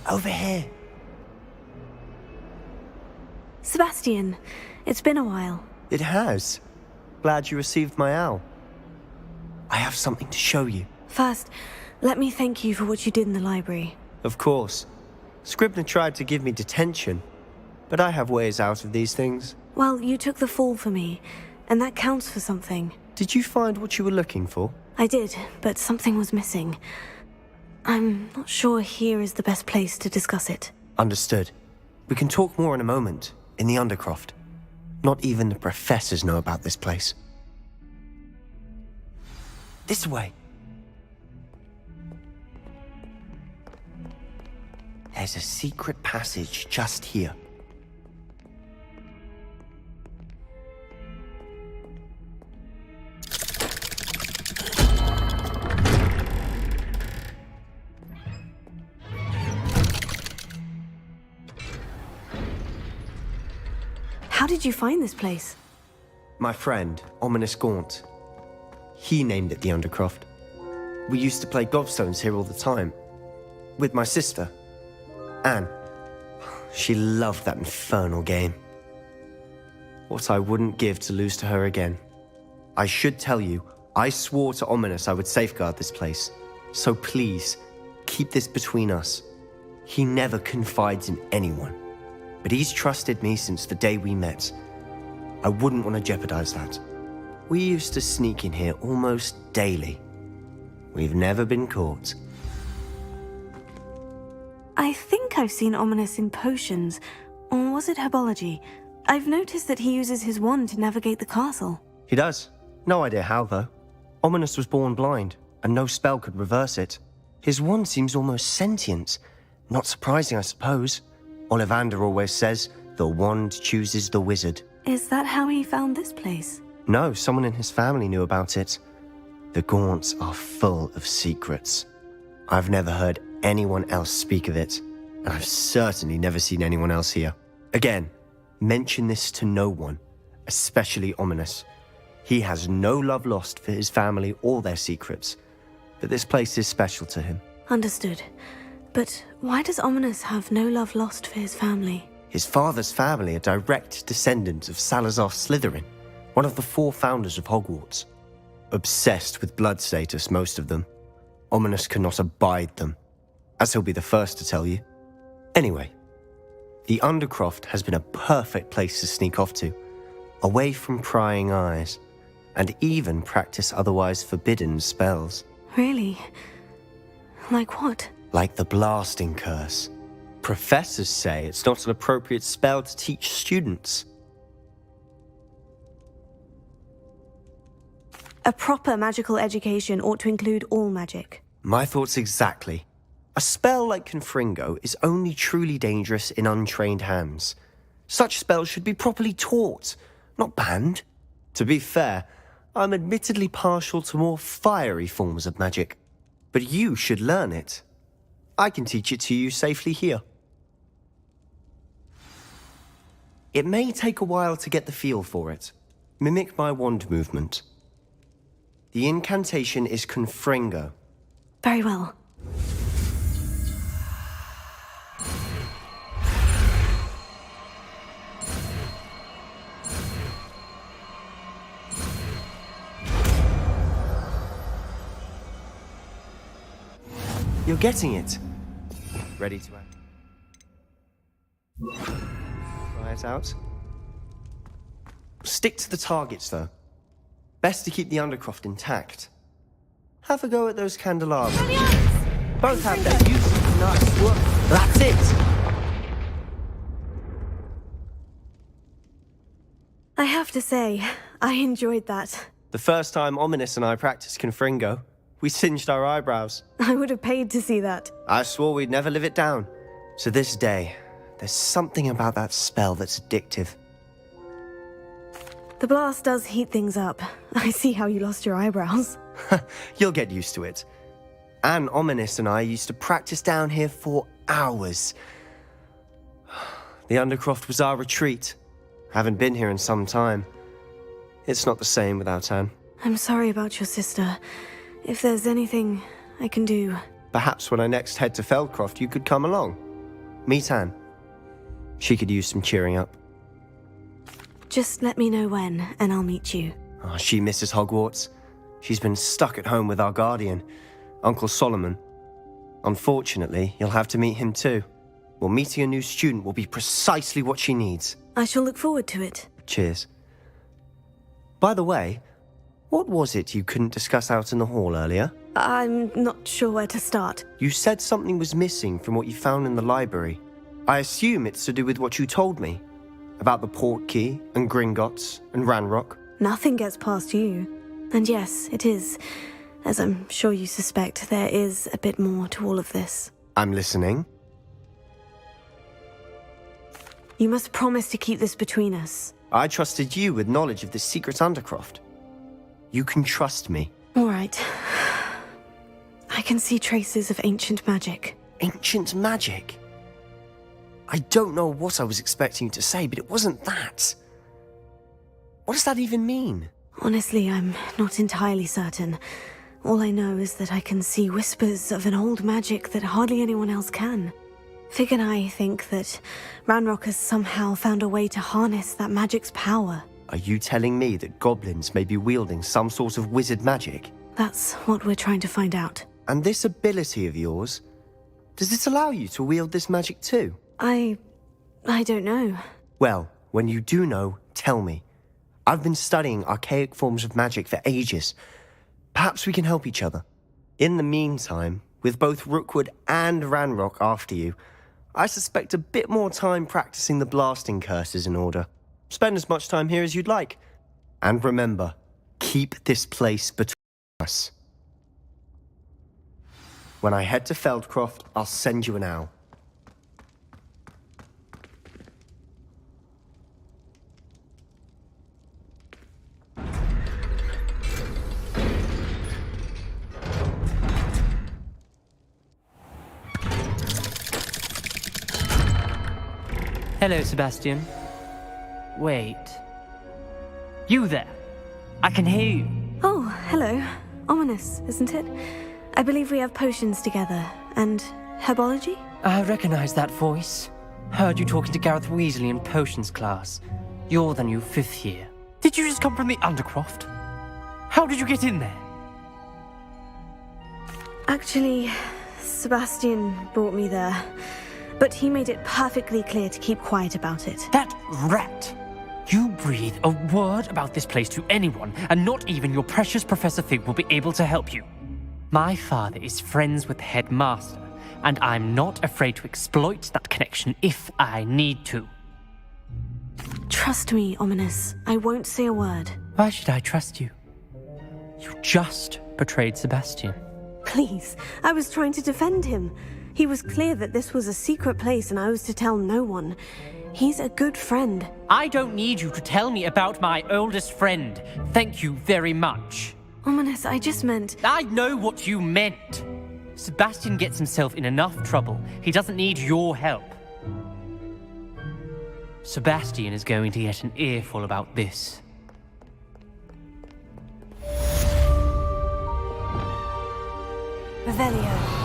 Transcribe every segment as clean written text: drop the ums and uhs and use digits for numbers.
Over here. Sebastian, it's been a while. It has. Glad you received my owl. I have something to show you. First, let me thank you for what you did in the library. Of course. Scribner tried to give me detention, but I have ways out of these things. Well, you took the fall for me, and that counts for something. Did you find what you were looking for? I did, but something was missing. I'm not sure here is the best place to discuss it. Understood. We can talk more in a moment, in the Undercroft. Not even the professors know about this place. This way. There's a secret passage just here. How did you find this place? My friend, Ominous Gaunt. He named it the Undercroft. We used to play gobstones here all the time. With my sister, Anne. She loved that infernal game. What I wouldn't give to lose to her again. I should tell you, I swore to Ominous I would safeguard this place. So please, keep this between us. He never confides in anyone. But he's trusted me since the day we met. I wouldn't want to jeopardize that. We used to sneak in here almost daily. We've never been caught. I think I've seen Ominous in potions, or was it herbology? I've noticed that he uses his wand to navigate the castle. He does. No idea how, though. Ominous was born blind, and no spell could reverse it. His wand seems almost sentient. Not surprising, I suppose. Ollivander always says, the wand chooses the wizard. Is that how he found this place? No, someone in his family knew about it. The Gaunts are full of secrets. I've never heard anyone else speak of it, and I've certainly never seen anyone else here. Again, mention this to no one, especially Ominous. He has no love lost for his family or their secrets, but this place is special to him. Understood. But why does Ominous have no love lost for his family? His father's family are direct descendants of Salazar Slytherin, one of the 4 founders of Hogwarts. Obsessed with blood status, most of them. Ominous cannot abide them, as he'll be the first to tell you. Anyway, the Undercroft has been a perfect place to sneak off to, away from prying eyes, and even practice otherwise forbidden spells. Really? Like what? Like the blasting curse. Professors say it's not an appropriate spell to teach students. A proper magical education ought to include all magic. My thoughts exactly. A spell like Confringo is only truly dangerous in untrained hands. Such spells should be properly taught, not banned. To be fair, I'm admittedly partial to more fiery forms of magic. But you should learn it. I can teach it to you safely here. It may take a while to get the feel for it. Mimic my wand movement. The incantation is Confringo. Very well. You're getting it. Ready to act. Try it out. Stick to the targets, though. Best to keep the Undercroft intact. Have a go at those candelabras. Both have their uses. Nice work. That's it. I have to say, I enjoyed that. The first time Ominous and I practiced Confringo, we singed our eyebrows. I would have paid to see that. I swore we'd never live it down. To this day, there's something about that spell that's addictive. The blast does heat things up. I see how you lost your eyebrows. You'll get used to it. Anne, Ominous and I used to practice down here for hours. The Undercroft was our retreat. Haven't been here in some time. It's not the same without Anne. I'm sorry about your sister. If there's anything I can do... Perhaps when I next head to Feldcroft, you could come along. Meet Anne. She could use some cheering up. Just let me know when, and I'll meet you. Oh, she misses Hogwarts. She's been stuck at home with our guardian, Uncle Solomon. Unfortunately, you'll have to meet him too. Well, meeting a new student will be precisely what she needs. I shall look forward to it. Cheers. By the way, what was it you couldn't discuss out in the hall earlier? I'm not sure where to start. You said something was missing from what you found in the library. I assume it's to do with what you told me. About the Portkey, and Gringotts, and Ranrock. Nothing gets past you. And yes, it is. As I'm sure you suspect, there is a bit more to all of this. I'm listening. You must promise to keep this between us. I trusted you with knowledge of the secret Undercroft. You can trust me. All right. I can see traces of ancient magic. Ancient magic? I don't know what I was expecting you to say, but it wasn't that. What does that even mean? Honestly, I'm not entirely certain. All I know is that I can see whispers of an old magic that hardly anyone else can. Fig and I think that Ranrock has somehow found a way to harness that magic's power. Are you telling me that goblins may be wielding some sort of wizard magic? That's what we're trying to find out. And this ability of yours, does it allow you to wield this magic too? I don't know. Well, when you do know, tell me. I've been studying archaic forms of magic for ages. Perhaps we can help each other. In the meantime, with both Rookwood and Ranrock after you, I suspect a bit more time practicing the blasting curses in order. Spend as much time here as you'd like. And remember, keep this place between us. When I head to Feldcroft, I'll send you an owl. Hello, Sebastian. Wait. You there? I can hear you. Oh, hello. Ominous, isn't it? I believe we have potions together. And herbology? I recognize that voice. Heard you talking to Gareth Weasley in potions class. You're the new 5th year. Did you just come from the Undercroft? How did you get in there? Actually, Sebastian brought me there. But he made it perfectly clear to keep quiet about it. That rat! You breathe a word about this place to anyone, and not even your precious Professor Fig will be able to help you. My father is friends with the headmaster, and I'm not afraid to exploit that connection if I need to. Trust me, Ominous. I won't say a word. Why should I trust you? You just betrayed Sebastian. Please, I was trying to defend him. He was clear that this was a secret place and I was to tell no one. He's a good friend. I don't need you to tell me about my oldest friend. Thank you very much. Ominous, I just meant... I know what you meant. Sebastian gets himself in enough trouble. He doesn't need your help. Sebastian is going to get an earful about this. Revelio.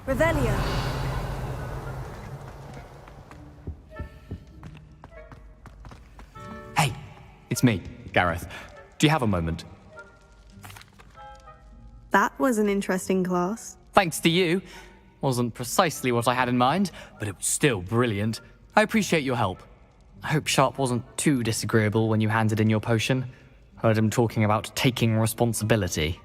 Revelio. Hey, it's me, Gareth. Do you have a moment? That was an interesting class. Thanks to you. Wasn't precisely what I had in mind, but it was still brilliant. I appreciate your help. I hope Sharp wasn't too disagreeable when you handed in your potion. Heard him talking about taking responsibility.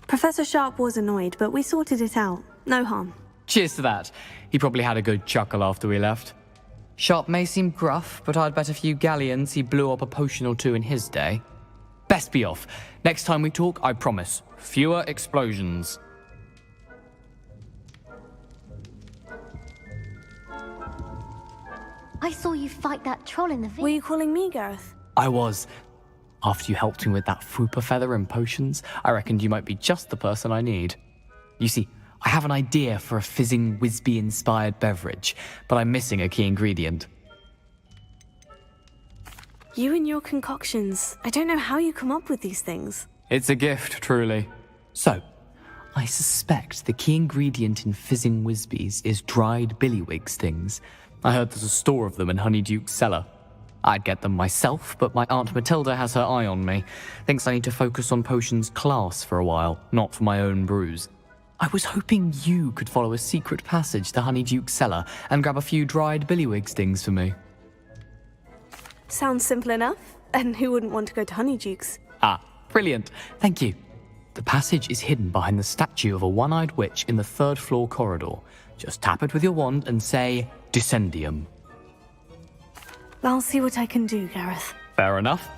Professor Sharp was annoyed, but we sorted it out. No harm. Cheers to that. He probably had a good chuckle after we left. Sharp may seem gruff, but I'd bet a few galleons he blew up a potion or two in his day. Best be off. Next time we talk, I promise, fewer explosions. I saw you fight that troll in the Were you calling me, Gareth? I was. After you helped me with that Fupa feather and potions, I reckoned you might be just the person I need. You see, I have an idea for a fizzing Wisby-inspired beverage, but I'm missing a key ingredient. You and your concoctions. I don't know how you come up with these things. It's a gift, truly. So, I suspect the key ingredient in fizzing Wisbies is dried billywig stings. I heard there's a store of them in Honeyduke's cellar. I'd get them myself, but my Aunt Matilda has her eye on me. Thinks I need to focus on potions class for a while, not for my own brews. I was hoping you could follow a secret passage to Honeyduke's cellar and grab a few dried billywig stings for me. Sounds simple enough. And who wouldn't want to go to Honeyduke's? Ah, brilliant. Thank you. The passage is hidden behind the statue of a one-eyed witch in the third-floor corridor. Just tap it with your wand and say, Descendium. I'll see what I can do, Gareth. Fair enough.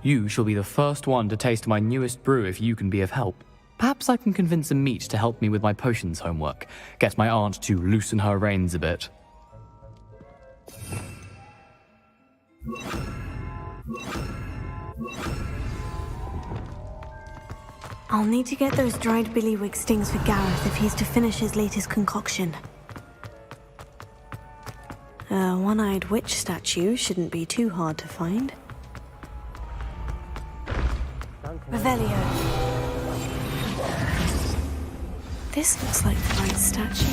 You shall be the first one to taste my newest brew if you can be of help. Perhaps I can convince a meat to help me with my potions homework. Get my aunt to loosen her reins a bit. I'll need to get those dried billywig stings for Gareth if he's to finish his latest concoction. A one-eyed witch statue shouldn't be too hard to find. Revelio. This looks like the right statue.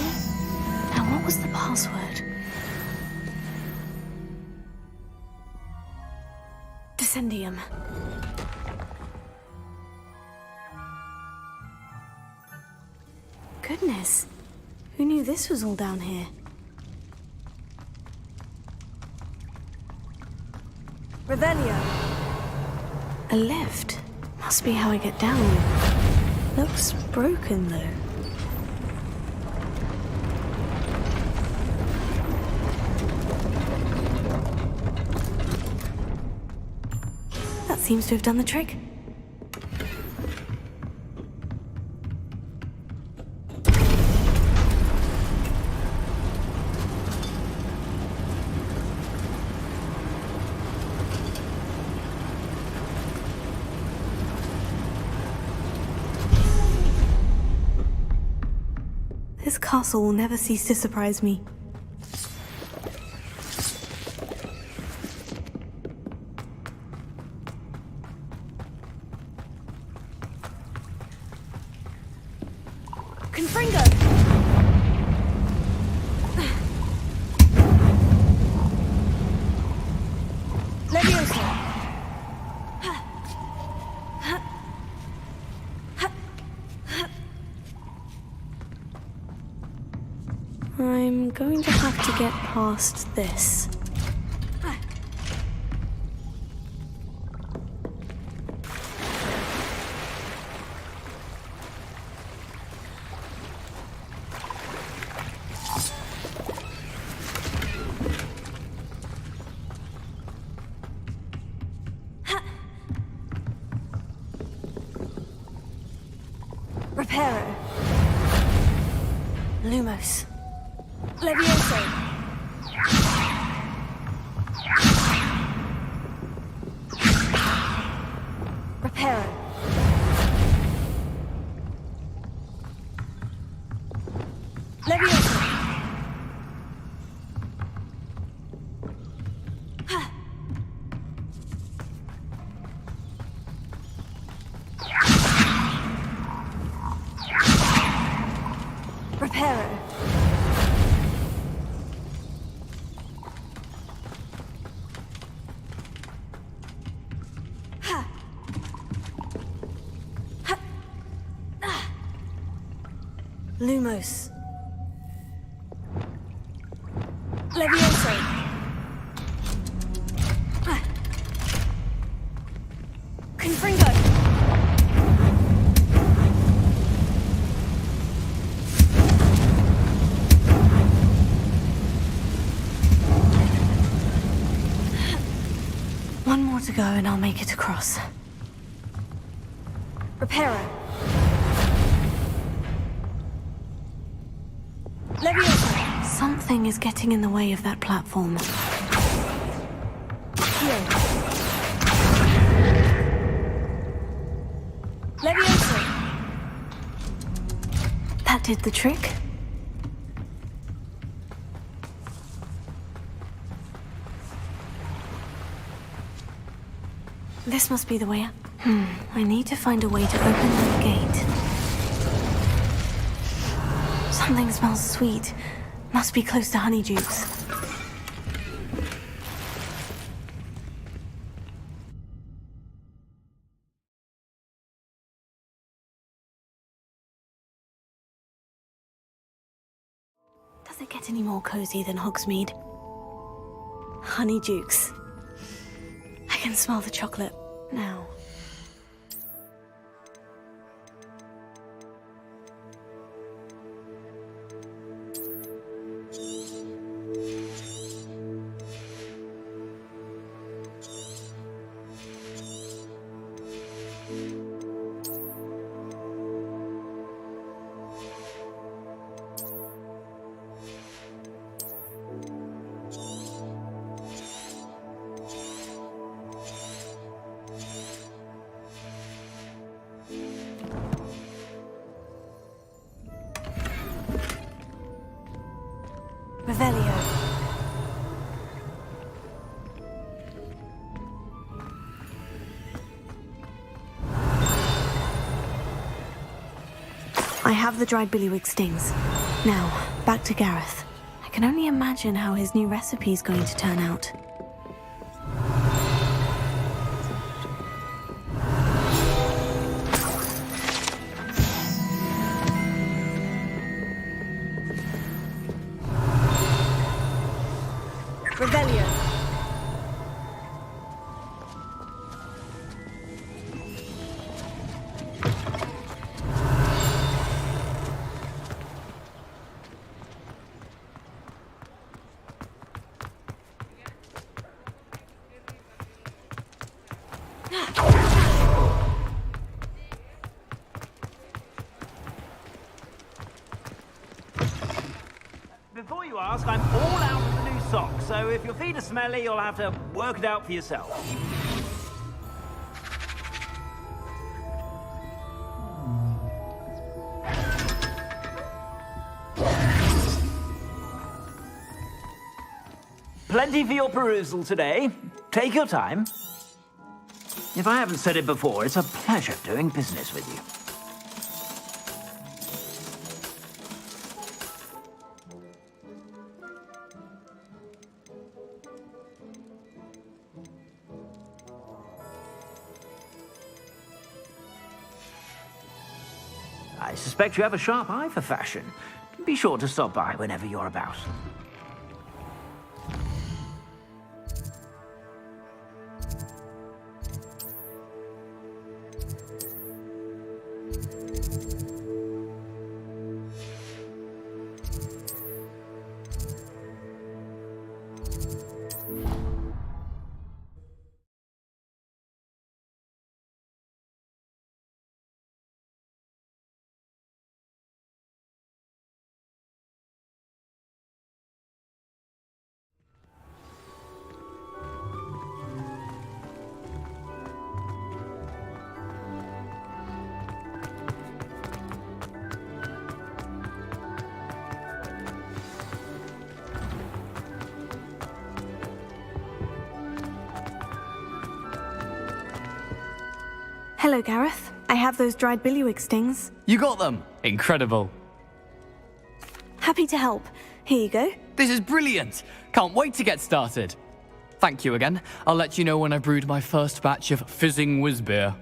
Now, what was the password? Descendium. Goodness, who knew this was all down here? Revelio. A lift. Must be how I get down. Looks broken, though. That seems to have done the trick. This castle will never cease to surprise me. Confringo! Leviosa! I'm going to have to get past this. Reparo. Lumos. Levioso. Reparo. Levioso. Reparo. Lumos. Levioso. Confringo. go and I'll make it across. Reparo. Leviosa. Something is getting in the way of that platform. Here. Leviosa. That did the trick. This must be the way out. I need to find a way to open that gate. Something smells sweet. Must be close to Honeydukes. Does it get any more cozy than Hogsmeade? Honeydukes. I can smell the chocolate now. Revelio. I have the dried billywig stings. Now, back to Gareth. I can only imagine how his new recipe is going to turn out. Revelio. Before you ask, I'm all out of the new socks, so if your feet are smelly, you'll have to work it out for yourself. Plenty for your perusal today. Take your time. If I haven't said it before, it's a pleasure doing business with you. I suspect you have a sharp eye for fashion. Be sure to stop by whenever you're about. Hello, Gareth. I have those dried billywig stings. You got them! Incredible. Happy to help. Here you go. This is brilliant! Can't wait to get started. Thank you again. I'll let you know when I brewed my first batch of fizzing whiz-beer.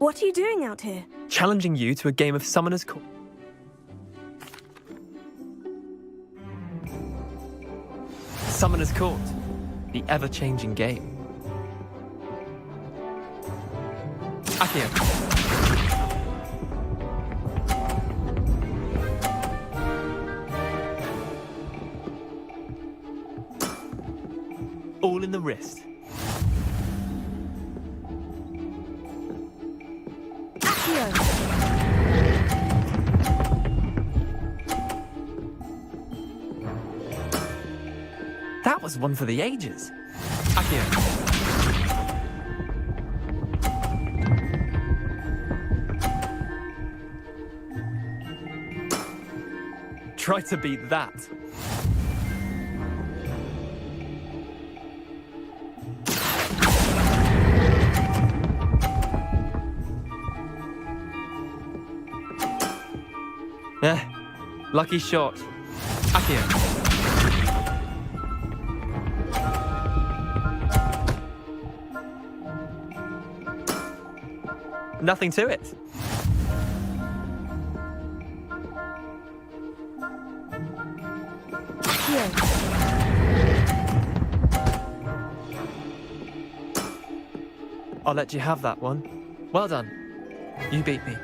What are you doing out here? Challenging you to a game of Summoner's Court. Summoner's Court, the ever-changing game. Accio. All in the wrist. That was one for the ages. Accio. Try to beat that. Lucky shot. Accio. Nothing to it. I'll let you have that one. Well done. You beat me.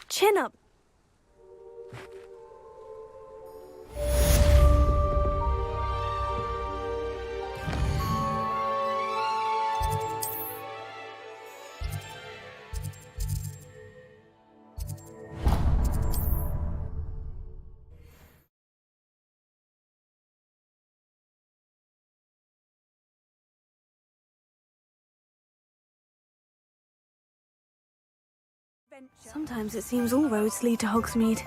Chin up. Sometimes it seems all roads lead to Hogsmeade.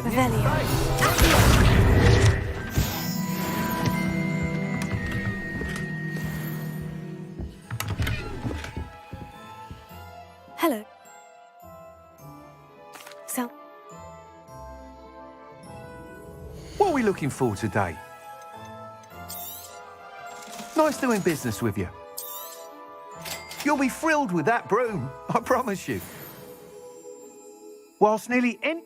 Revelio. Hello. So, What are we looking for today? Nice doing business with you. You'll be thrilled with that broom, I promise you. Whilst nearly any...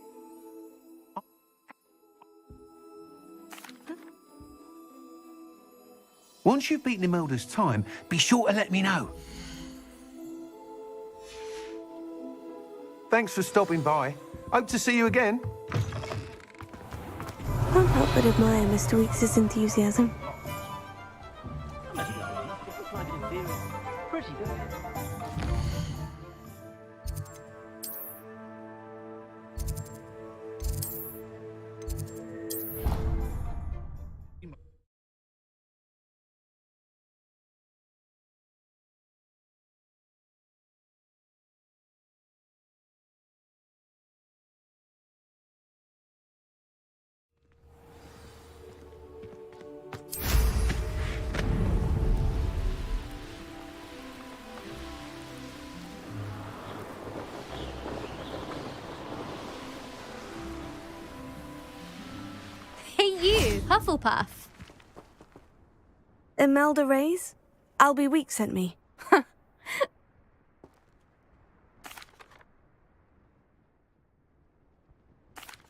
Once you've beaten Imelda's time, be sure to let me know. Thanks for stopping by. Hope to see you again. can't help but admire Mr. Weeks' enthusiasm. Hey you, Hufflepuff. Imelda Reyes? Albie Weeks sent me.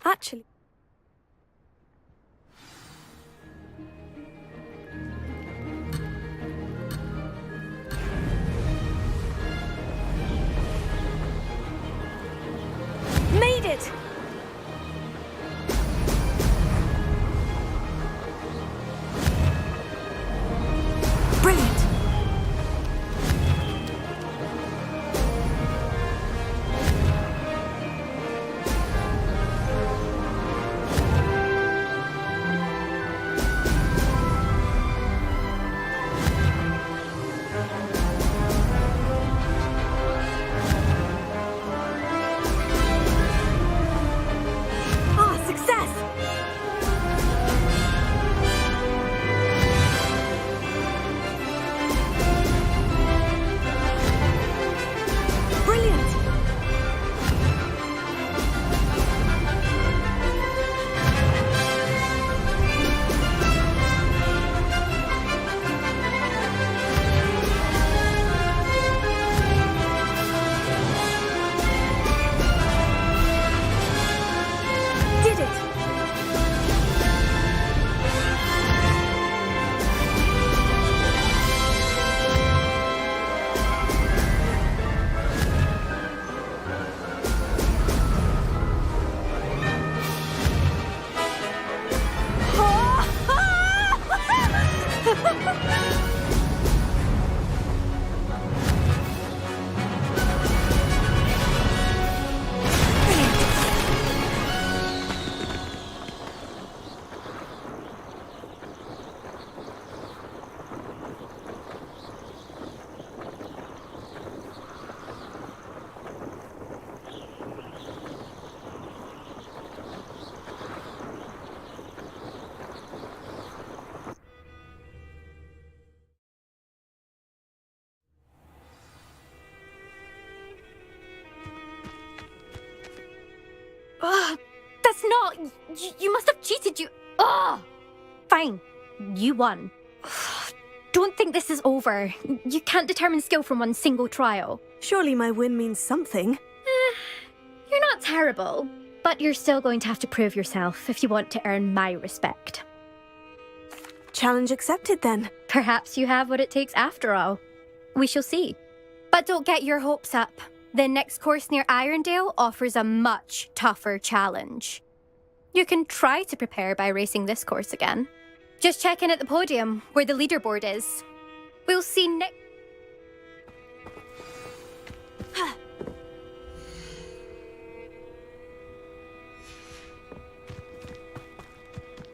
Actually... Made it! Brilliant! Ugh, that's not... You must have cheated, you... Ugh! Fine. You won. Don't think this is over. You can't determine skill from one single trial. Surely my win means something. You're not terrible, but you're still going to have to prove yourself if you want to earn my respect. Challenge accepted then. Perhaps you have what it takes after all. We shall see. But don't get your hopes up. The next course near Irondale offers a much tougher challenge. You can try to prepare by racing this course again. Just check in at the podium, where the leaderboard is. We'll see next...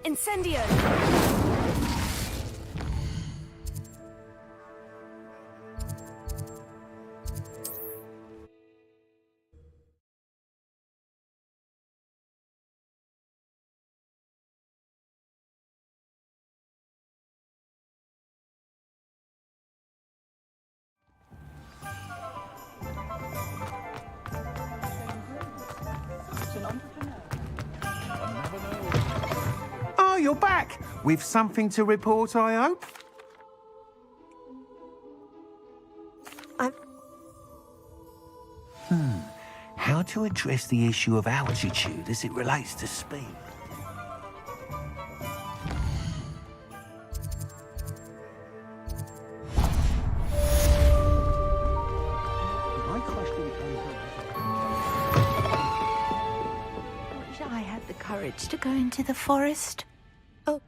Incendio! Oh, you're back! With something to report, I hope? How to address the issue of altitude as it relates to speed? My question Wish I had the courage to go into the forest. Oh.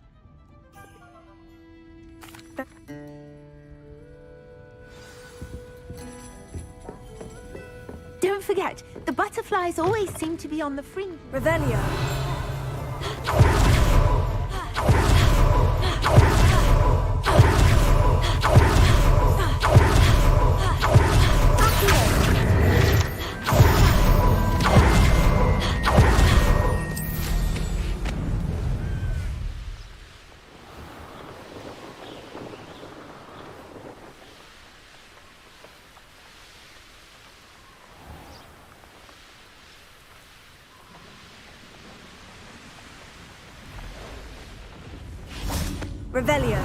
Don't forget, the butterflies always seem to be on the fringe. Revelio. Revelio.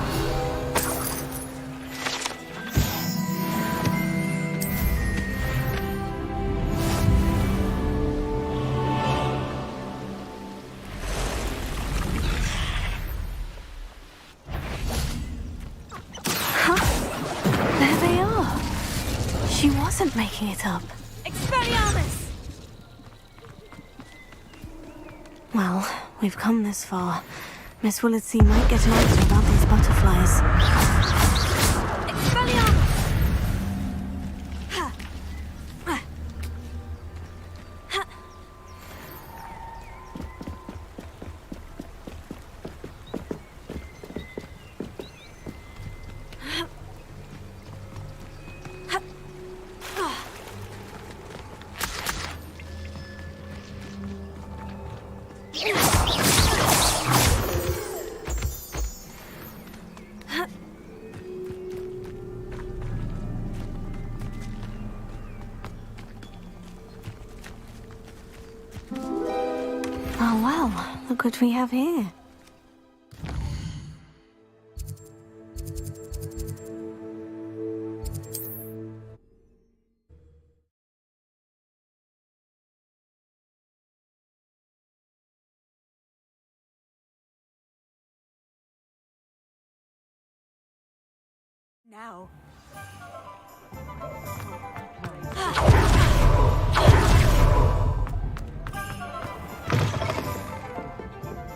There they are. She wasn't making it up. Expelliarmus! Well, we've come this far. Miss Willardsea might get an answer about these butterflies. Expelliarmus! Oh well, look what we have here. Now.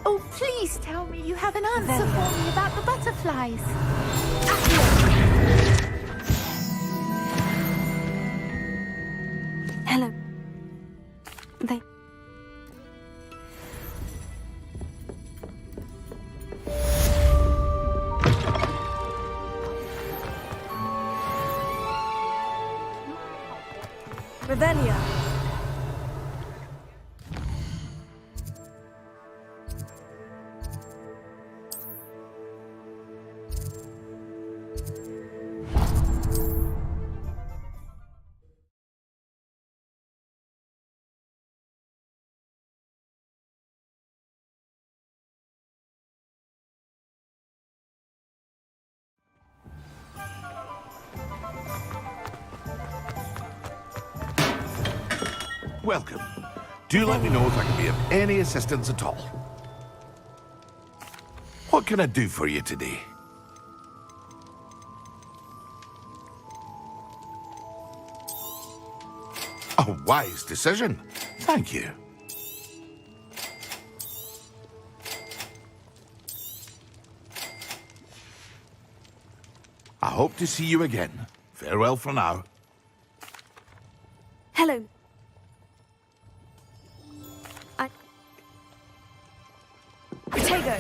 Oh, please tell me you have an answer for me about the butterflies. Hello. They... Revelio. Welcome. Do let me know if I can be of any assistance at all. What can I do for you today? A wise decision. Thank you. I hope to see you again. Farewell for now. Hello. Potato.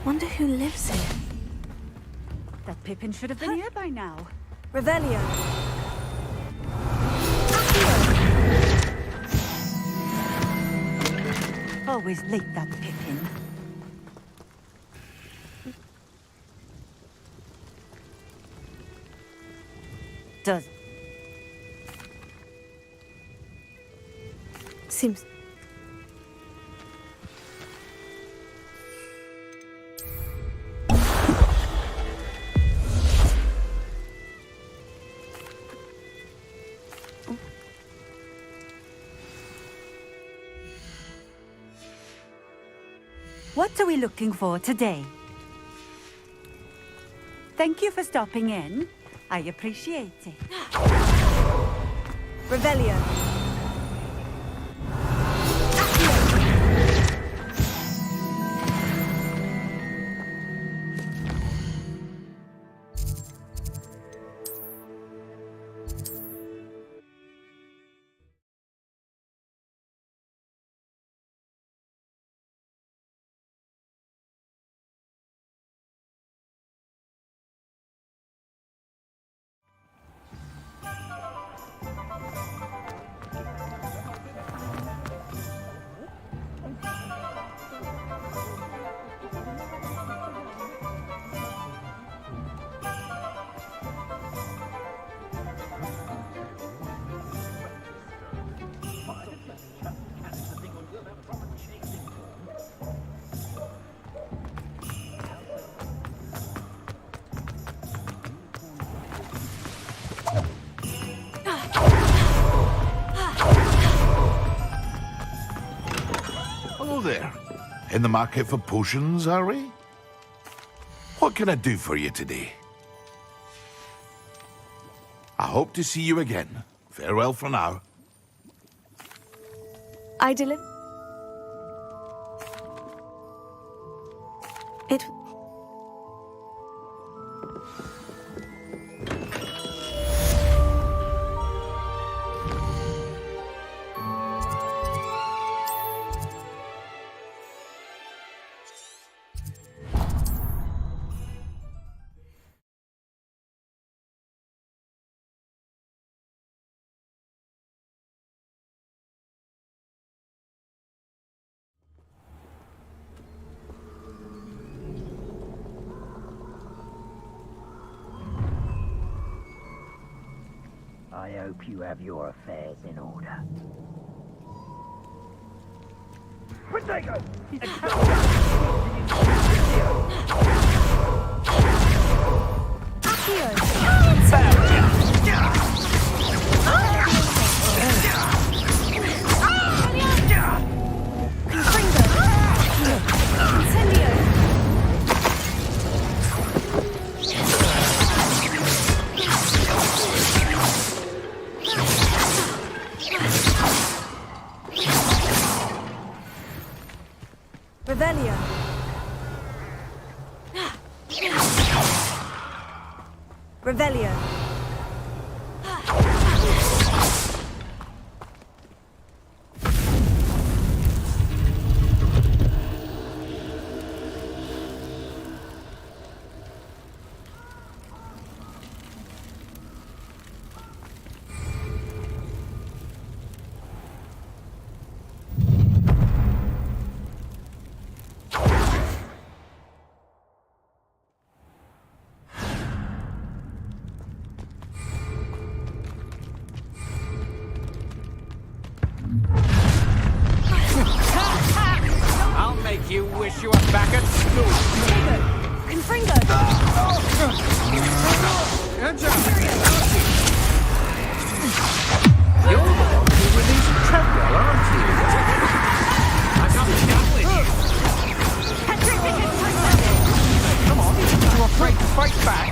Wonder who lives here. That Pippin should have been here by now. Revelio. Always late, that Pippin. Does. Seems... What are we looking for today? Thank you for stopping in. I appreciate it. Revelio. In the market for potions, are we? What can I do for you today? I hope to see you again. Farewell for now. I deliver. It. I hope you have your affairs in order. Revelio. Revelio. I'll make you wish you were back at school. Confringo. Good job. You're the one who released Treadwell, aren't you? I'm not done with you. Come on, you're afraid to fight back.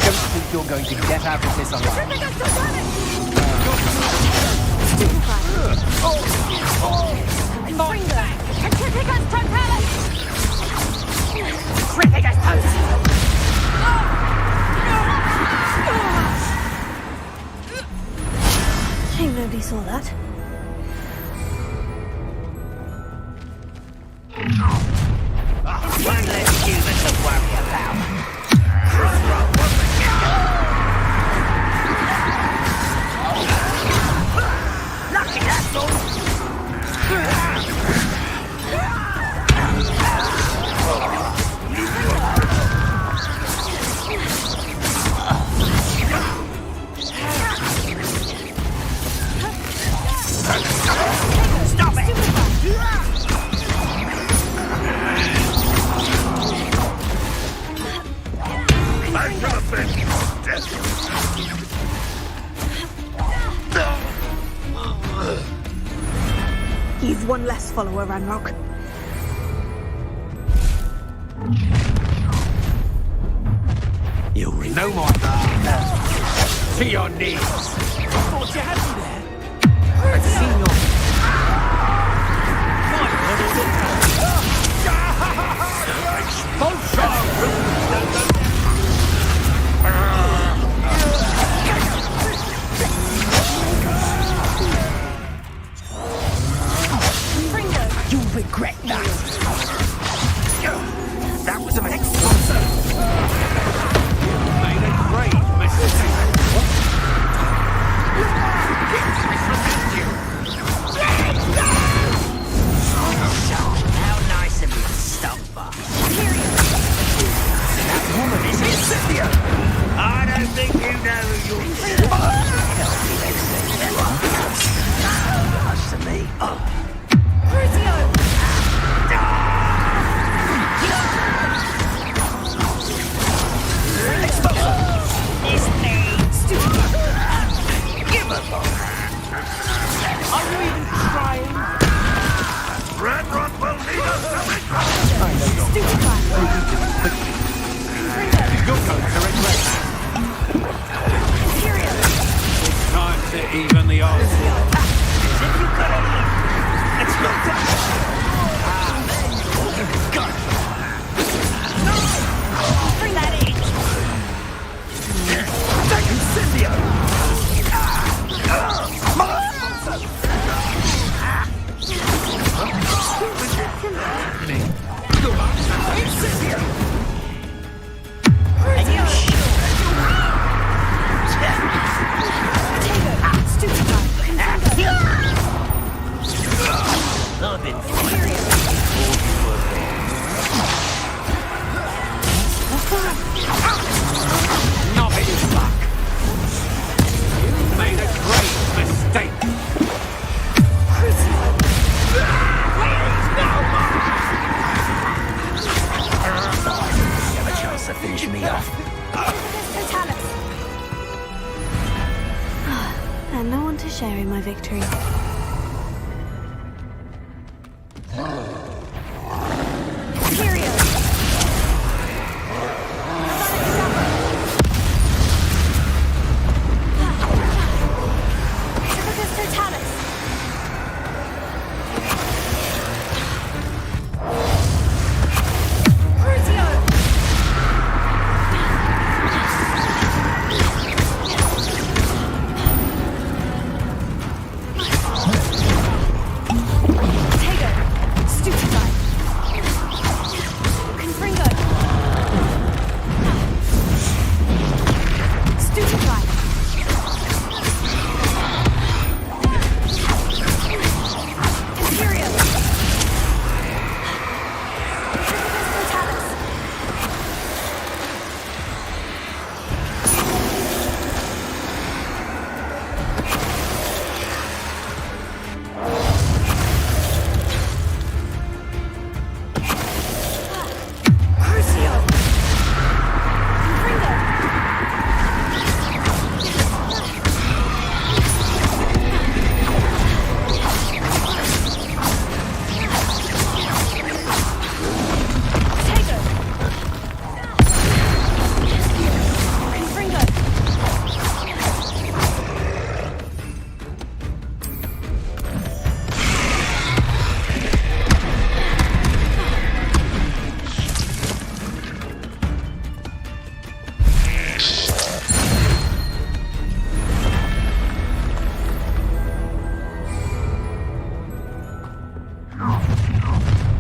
Don't think you're going to get out of this alive. Shame nobody saw that. One less human to worry about. Lucky that's all. Stop it! I should have been dead. You've one less follower, Ranrock. You'll read no more. To your knees. Thought you had me there. I've seen your... You'll regret that. That was an explosive. Made a great mistake. How nice of you to stop by. That woman is Cynthia. I don't think you know who you're Help me, they say you are. Nice to me. It's me. Give a look. Are you even trying? Ranrock will need us to You're going to regret that. It's time to even the odds. It's not time. Bring that in. Thank you, Cynthia. I've been Novice luck. You made a great mistake. You have a chance to finish me off. And no one to share in my victory.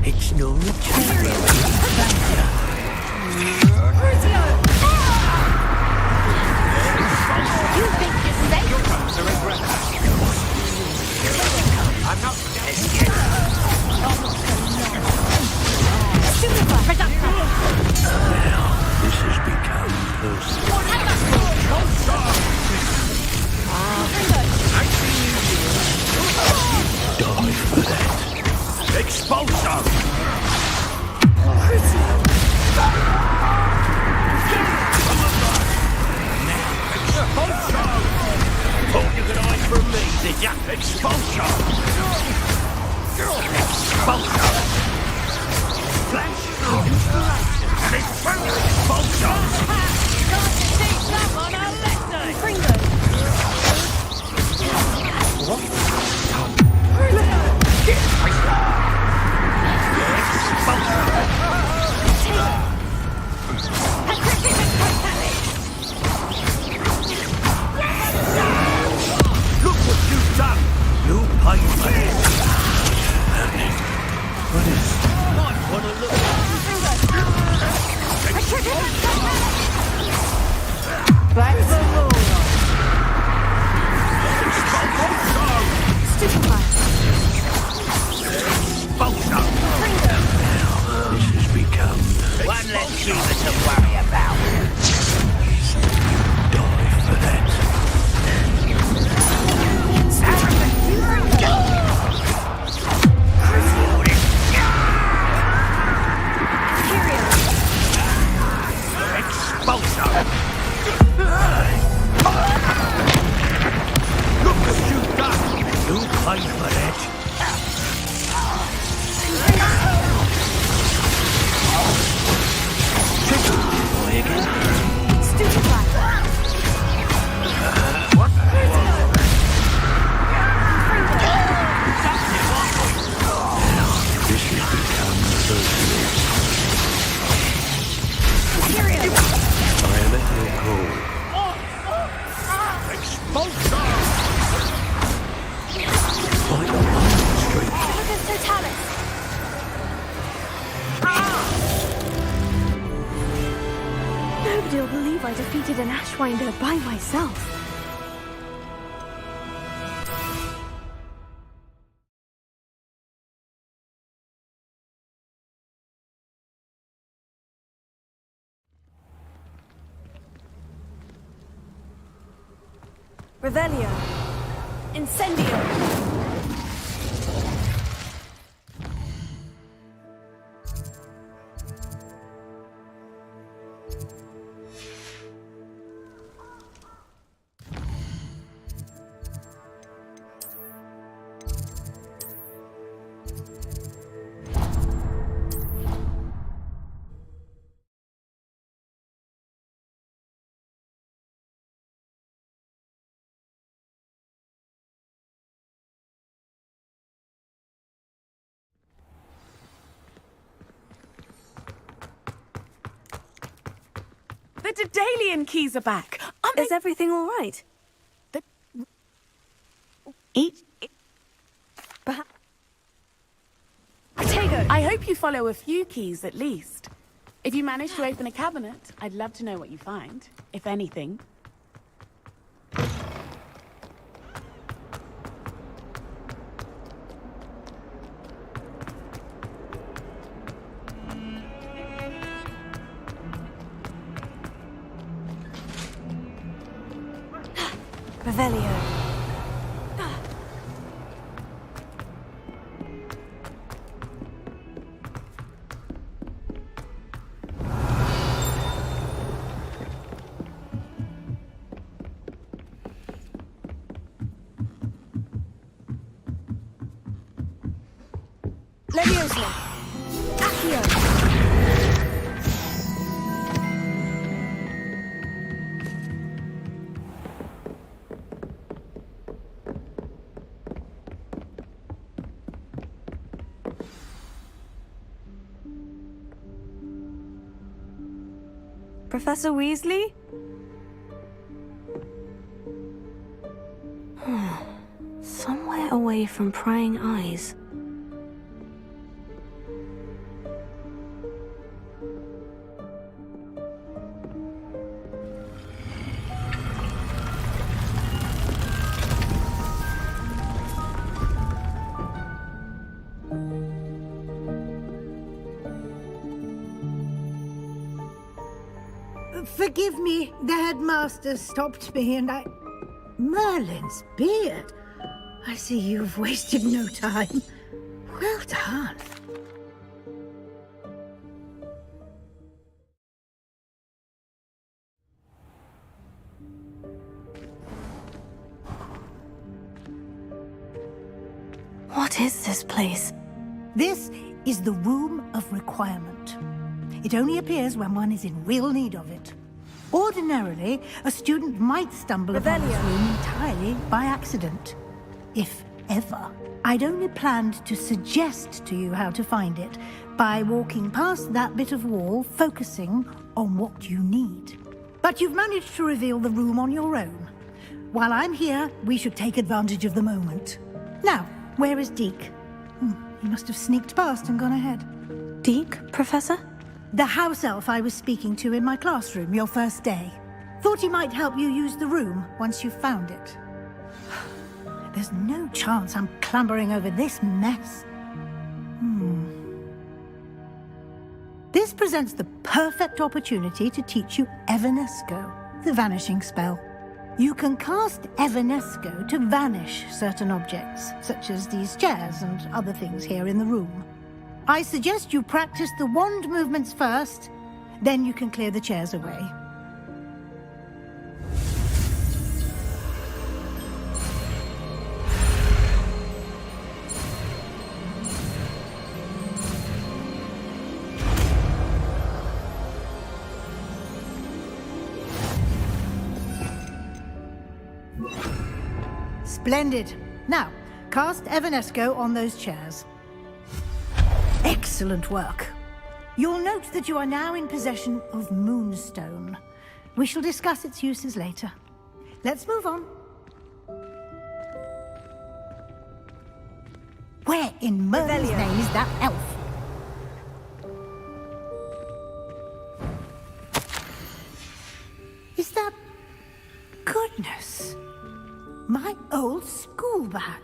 It's no retreat. You think you're safe? You're going to regret that. I'm not dead yet. Now, this has become personal. Die for that. Expulso! Expulso! Thought you could hide from me, did ya? Expulso! Expulso! Flash! And expulso! Look what you've done! You paid for it! What is it? Might want to look. That's the rule. This has become one less human to worry about. Die for that. Expulso! Look what you've done! You paid for that. created an Ashwinder by myself. Revelio. Incendio. The Daedalian keys are back. Is everything all right? I hope you follow a few keys at least. If you manage to open a cabinet, I'd love to know what you find, if anything. Revelio. Leviosa. Accio. Professor Weasley? Somewhere away from prying eyes. Forgive me, the headmaster stopped me and I... Merlin's beard. I see you've wasted no time. Well done. What is this place? This is the Room of Requirement. It only appears when one is in real need of it. Ordinarily, a student might stumble upon this room entirely by accident. If ever. I'd only planned to suggest to you how to find it by walking past that bit of wall, focusing on what you need. But you've managed to reveal the room on your own. While I'm here, we should take advantage of the moment. Now, where is Deke? He must have sneaked past and gone ahead. Deke, Professor? The house elf I was speaking to in my classroom your first day. Thought he might help you use the room once you've found it. There's no chance I'm clambering over this mess. This presents the perfect opportunity to teach you Evanesco, the vanishing spell. You can cast Evanesco to vanish certain objects, such as these chairs and other things here in the room. I suggest you practice the wand movements first, then you can clear the chairs away. Splendid. Now, cast Evanesco on those chairs. Excellent work. You'll note that you are now in possession of Moonstone. We shall discuss its uses later. Let's move on. Where in Merlin's name is that elf? Is that school bag.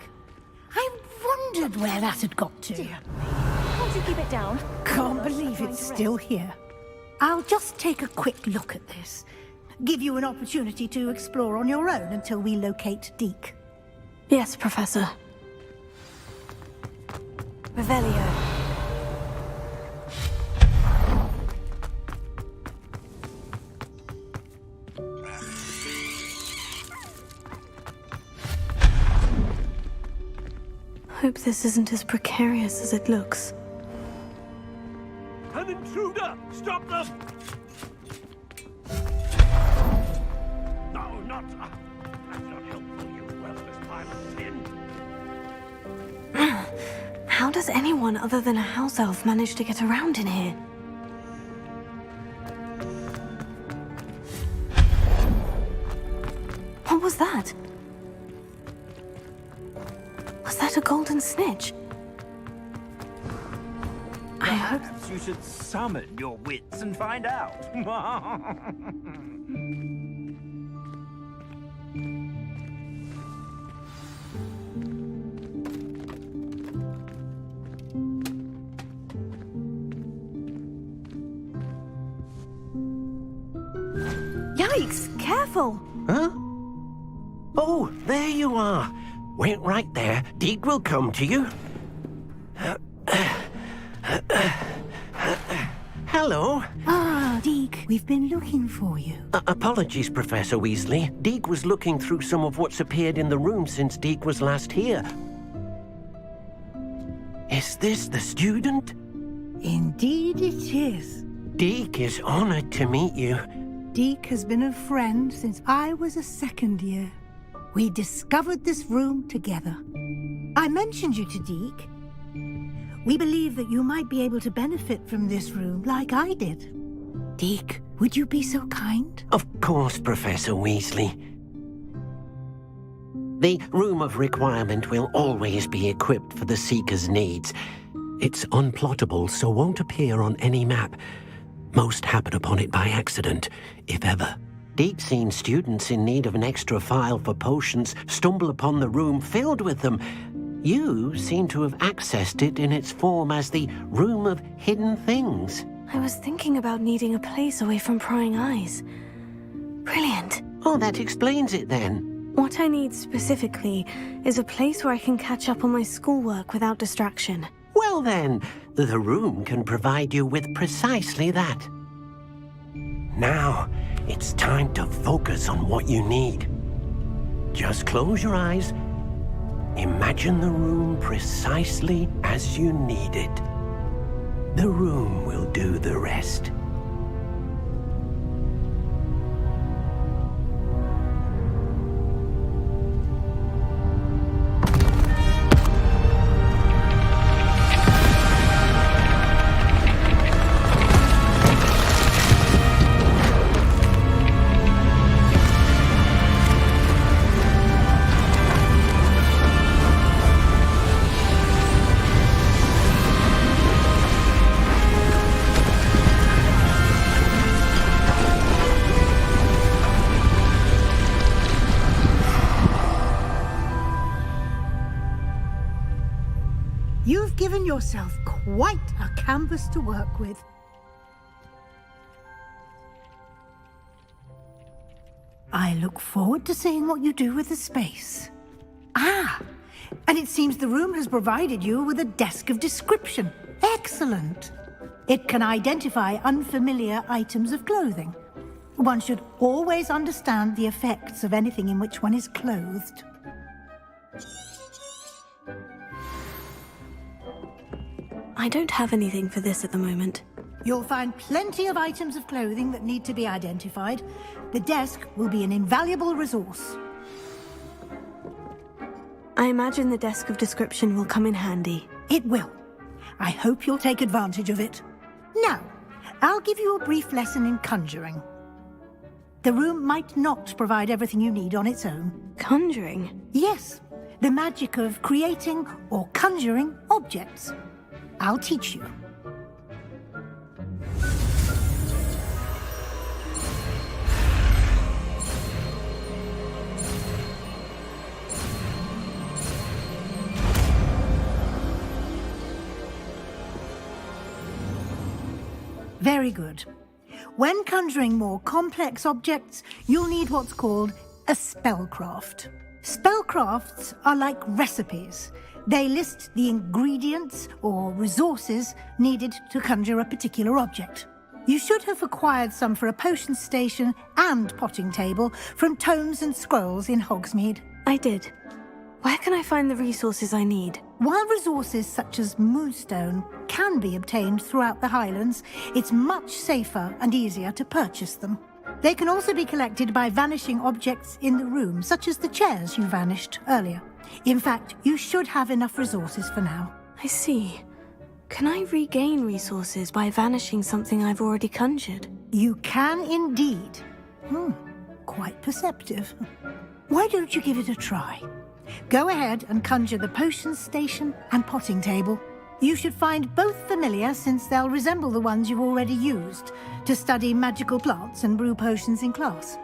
I wondered where that had got to. Can't you keep it down? Can't believe it's still here. I'll just take a quick look at this. Give you an opportunity to explore on your own until we locate Deke. Yes, Professor. Revelio. Hope this isn't as precarious as it looks. An intruder! Stop them! No, not... that's not helpful, you worthless pile of tin. How does anyone other than a house elf manage to get around in here? What was that? Was that a golden snitch? I hope... Perhaps you should summon your wits and find out. Yikes! Careful! Huh? Oh, there you are. Wait right there. Deke will come to you. Hello. Ah, Deke, we've been looking for you. Apologies, Professor Weasley. Deke was looking through some of what's appeared in the room since Deke was last here. Is this the student? Indeed it is. Deke is honored to meet you. Deke has been a friend since I was a second year. We discovered this room together. I mentioned you to Deke. We believe that you might be able to benefit from this room like I did. Deke, would you be so kind? Of course, Professor Weasley. The Room of Requirement will always be equipped for the Seeker's needs. It's unplottable, so won't appear on any map. Most happen upon it by accident, if ever. Deke's seen students in need of an extra file for potions stumble upon the room filled with them. You seem to have accessed it in its form as the Room of Hidden Things. I was thinking about needing a place away from prying eyes. Brilliant. Oh, that explains it then. What I need specifically is a place where I can catch up on my schoolwork without distraction. Well then, the room can provide you with precisely that. Now, it's time to focus on what you need. Just close your eyes. Imagine the room precisely as you need it. The room will do the rest. You've given yourself quite a canvas to work with. I look forward to seeing what you do with the space. Ah, and it seems the room has provided you with a desk of description. Excellent. It can identify unfamiliar items of clothing. One should always understand the effects of anything in which one is clothed. I don't have anything for this at the moment. You'll find plenty of items of clothing that need to be identified. The desk will be an invaluable resource. I imagine the desk of description will come in handy. It will. I hope you'll take advantage of it. Now, I'll give you a brief lesson in conjuring. The room might not provide everything you need on its own. Conjuring? Yes, the magic of creating or conjuring objects. I'll teach you. Very good. When conjuring more complex objects, you'll need what's called a spellcraft. Spellcrafts are like recipes. They list the ingredients or resources needed to conjure a particular object. You should have acquired some for a potion station and potting table from tomes and scrolls in Hogsmeade. I did. Where can I find the resources I need? While resources such as moonstone can be obtained throughout the Highlands, it's much safer and easier to purchase them. They can also be collected by vanishing objects in the room, such as the chairs you vanished earlier. In fact, you should have enough resources for now. I see. Can I regain resources by vanishing something I've already conjured? You can indeed. Quite perceptive. Why don't you give it a try? Go ahead and conjure the potion station and potting table. You should find both familiar, since they'll resemble the ones you've already used to study magical plants and brew potions in class.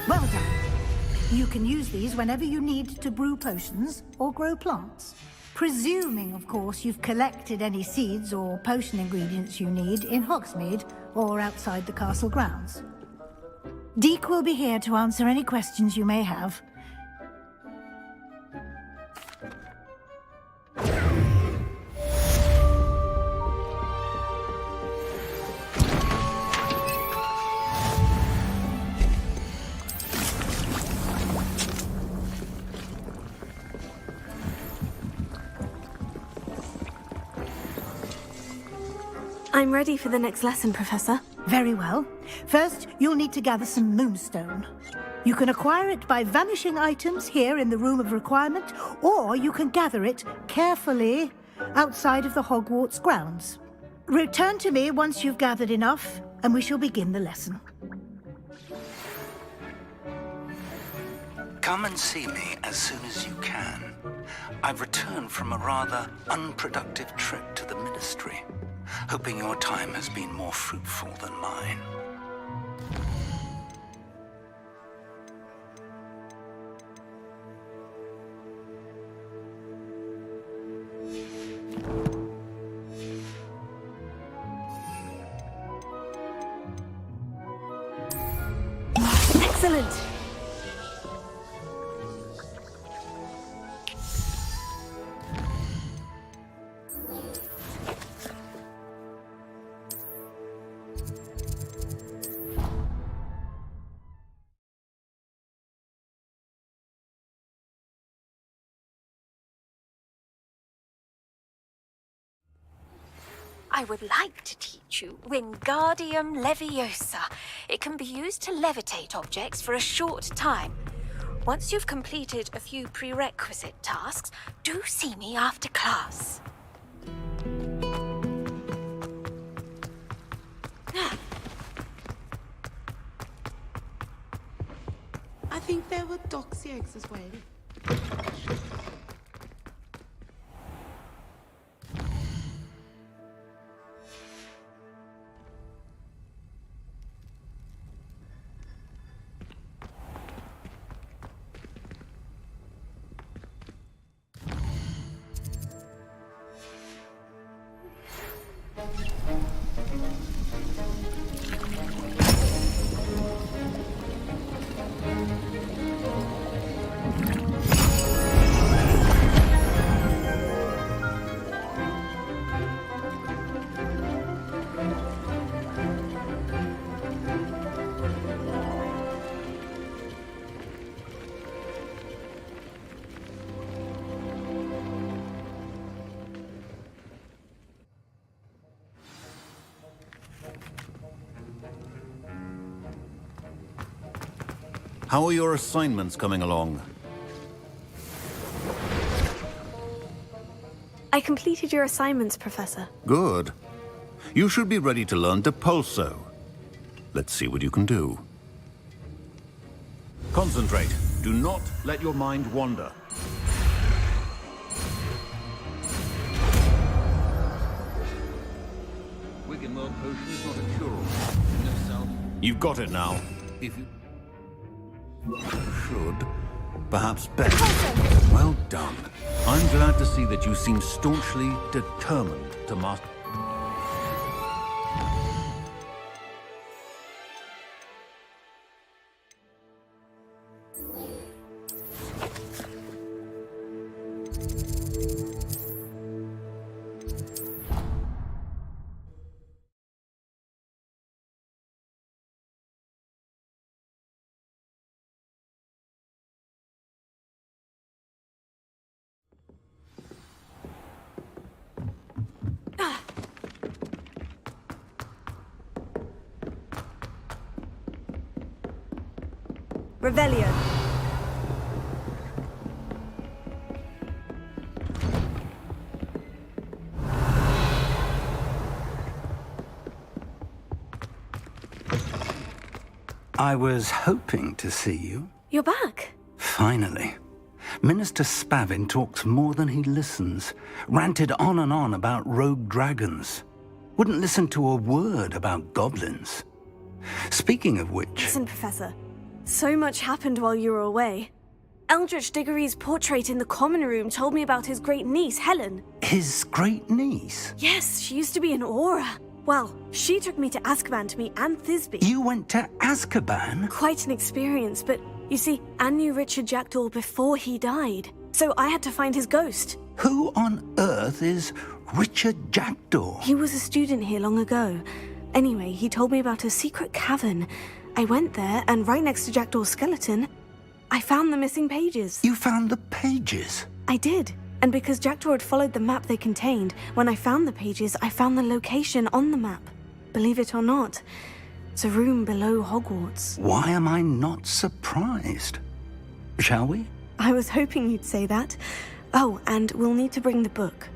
Well done. You can use these whenever you need to brew potions or grow plants. Presuming, of course, you've collected any seeds or potion ingredients you need in Hogsmeade or outside the castle grounds. Deke will be here to answer any questions you may have. I'm ready for the next lesson, Professor. Very well. First, you'll need to gather some moonstone. You can acquire it by vanishing items here in the Room of Requirement, or you can gather it carefully outside of the Hogwarts grounds. Return to me once you've gathered enough, and we shall begin the lesson. Come and see me as soon as you can. I've returned from a rather unproductive trip to the Ministry, hoping your time has been more fruitful than mine. Excellent! I would like to teach you Wingardium Leviosa. It can be used to levitate objects for a short time. Once you've completed a few prerequisite tasks, do see me after class. I think there were doxy eggs as well. How are your assignments coming along? I completed your assignments, Professor. Good. You should be ready to learn Depulso. Let's see what you can do. Concentrate. Do not let your mind wander. Wiggenweld potion is not a cure-all. You've got it now. If you should, perhaps better. Well done. I'm glad to see that you seem staunchly determined to master. Revelio. I was hoping to see you. You're back. Finally. Minister Spavin talks more than he listens. Ranted on and on about rogue dragons. Wouldn't listen to a word about goblins. Speaking of which... Listen, Professor. So much happened while you were away. Eldritch Diggory's portrait in the common room told me about his great niece, Helen. His great niece? Yes, she used to be an Aura. Well, she took me to Azkaban to meet Anne Thisbe. You went to Azkaban? Quite an experience, but you see, Anne knew Richard Jackdaw before he died, so I had to find his ghost. Who on earth is Richard Jackdaw? He was a student here long ago. Anyway, he told me about a secret cavern. I went there, and right next to Jackdaw's skeleton, I found the missing pages. You found the pages? I did. And because Jackdaw had followed the map they contained, when I found the pages, I found the location on the map. Believe it or not, it's a room below Hogwarts. Why am I not surprised? Shall we? I was hoping you'd say that. Oh, and we'll need to bring the book.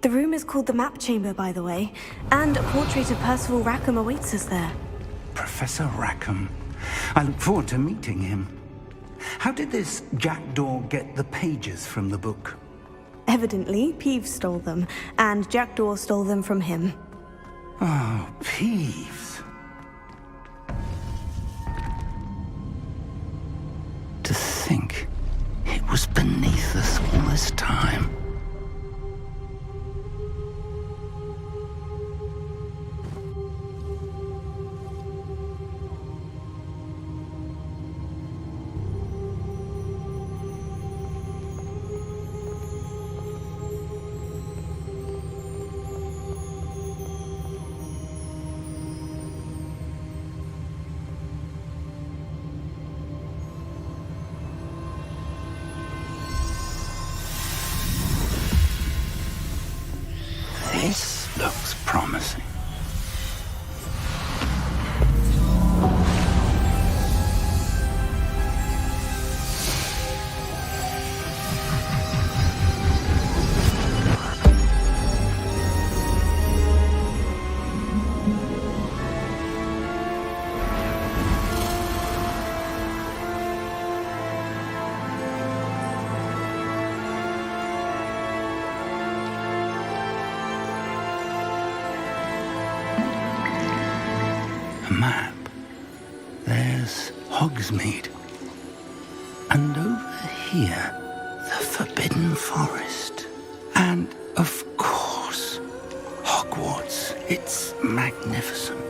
The room is called the Map Chamber, by the way, and a portrait of Percival Rackham awaits us there. Professor Rackham. I look forward to meeting him. How did this Jackdaw get the pages from the book? Evidently, Peeves stole them, and Jackdaw stole them from him. Oh, Peeves. To think it was beneath us all this time. This looks promising. Map. There's Hogsmeade. And over here, the Forbidden Forest. And, of course, Hogwarts. It's magnificent.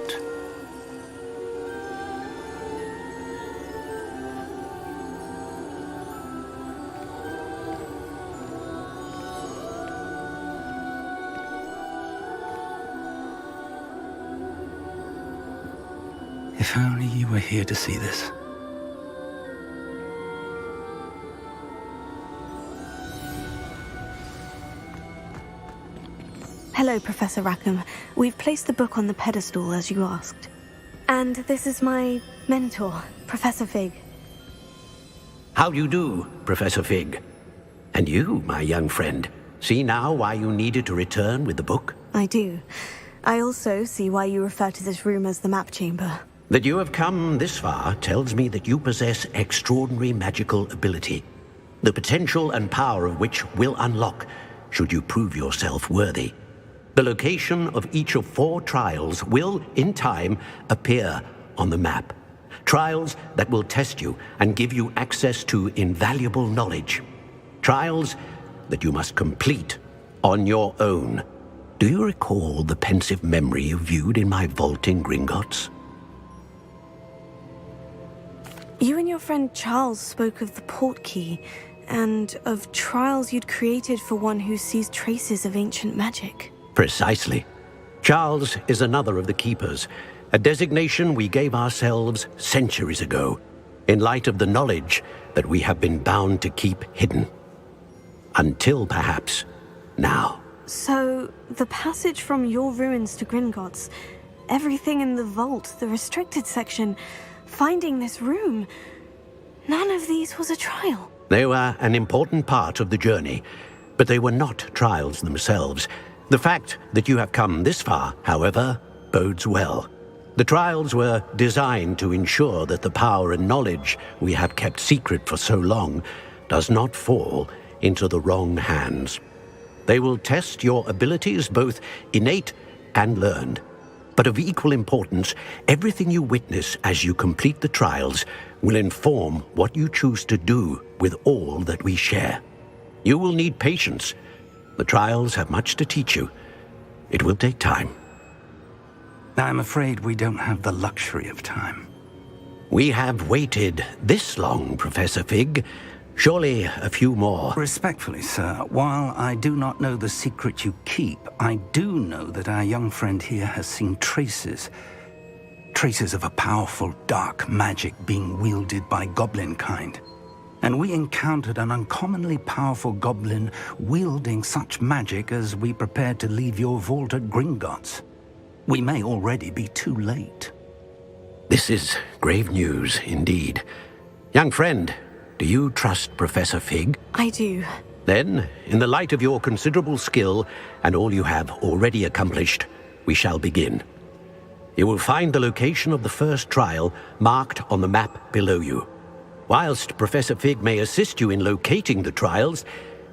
If only you were here to see this. Hello, Professor Rackham. We've placed the book on the pedestal as you asked. And this is my mentor, Professor Fig. How do you do, Professor Fig? And you, my young friend, see now why you needed to return with the book? I do. I also see why you refer to this room as the map chamber. That you have come this far tells me that you possess extraordinary magical ability, the potential and power of which will unlock should you prove yourself worthy. The location of each of 4 trials will, in time, appear on the map. Trials that will test you and give you access to invaluable knowledge. Trials that you must complete on your own. Do you recall the pensive memory you viewed in my vault in Gringotts? You and your friend Charles spoke of the portkey, and of trials you'd created for one who sees traces of ancient magic. Precisely. Charles is another of the Keepers, a designation we gave ourselves centuries ago, in light of the knowledge that we have been bound to keep hidden. Until, perhaps, now. So, the passage from your ruins to Gringotts, everything in the vault, the restricted section, finding this room, none of these was a trial. They were an important part of the journey, but they were not trials themselves. The fact that you have come this far, however, bodes well. The trials were designed to ensure that the power and knowledge we have kept secret for so long does not fall into the wrong hands. They will test your abilities, both innate and learned. But of equal importance, everything you witness as you complete the trials will inform what you choose to do with all that we share. You will need patience. The trials have much to teach you. It will take time. I'm afraid we don't have the luxury of time. We have waited this long, Professor Fig. Surely a few more. Respectfully, sir, while I do not know the secret you keep, I do know that our young friend here has seen traces of a powerful dark magic being wielded by goblin kind. And we encountered an uncommonly powerful goblin wielding such magic as we prepared to leave your vault at Gringotts. We may already be too late. This is grave news indeed. Young friend, do you trust Professor Fig? I do. Then, in the light of your considerable skill and all you have already accomplished, we shall begin. You will find the location of the first trial marked on the map below you. Whilst Professor Fig may assist you in locating the trials,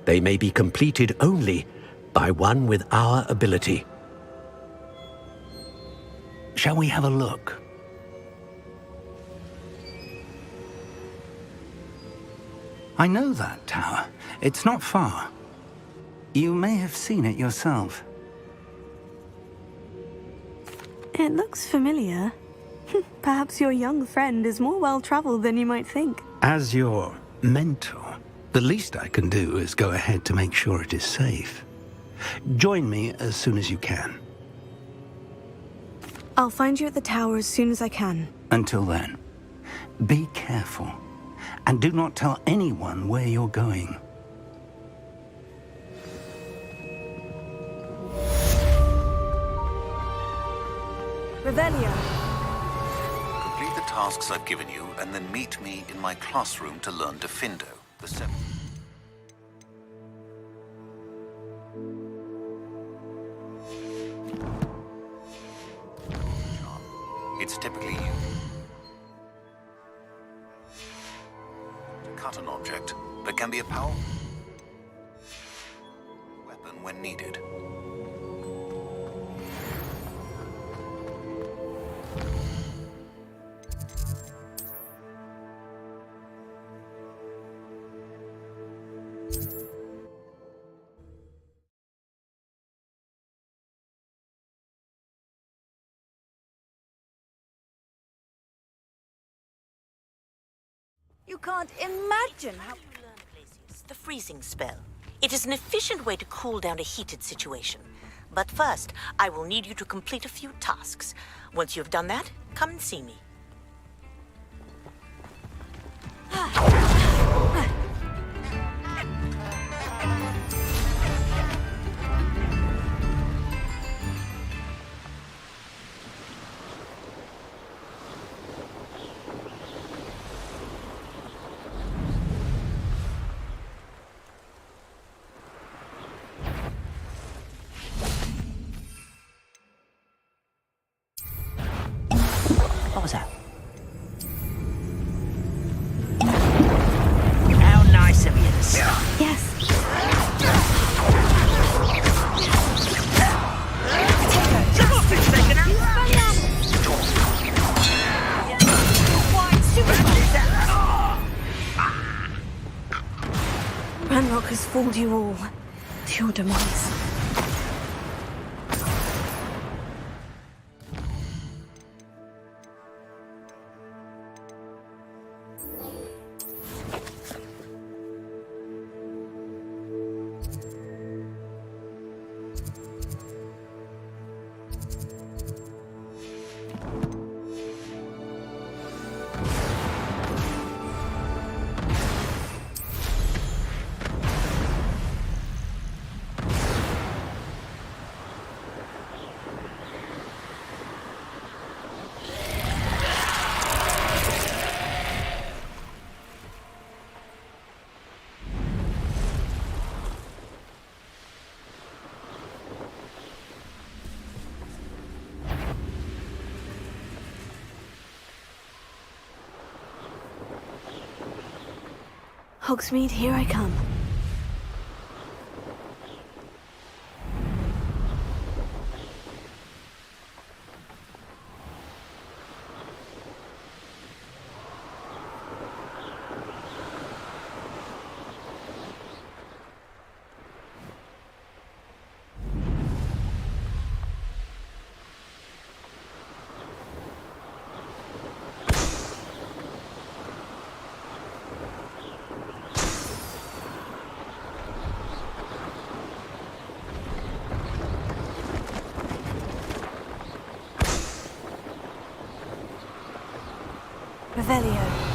they may be completed only by one with our ability. Shall we have a look? I know that tower. It's not far. You may have seen it yourself. It looks familiar. Perhaps your young friend is more well-traveled than you might think. As your mentor, the least I can do is go ahead to make sure it is safe. Join me as soon as you can. I'll find you at the tower as soon as I can. Until then, be careful, and do not tell anyone where you're going. Revelio. Complete the tasks I've given you, and then meet me in my classroom to learn Defindo, the 7th. It's typically you. To cut an object, but can be a powerful weapon when needed. You can't imagine how you learn Glacius, the freezing spell. It is an efficient way to cool down a heated situation. But first, I will need you to complete a few tasks. Once you have done that, come and see me. What was that? How nice of you to say. Yes. Ranrock has fooled you all to your demise. Hogsmeade, here I come. Revelio.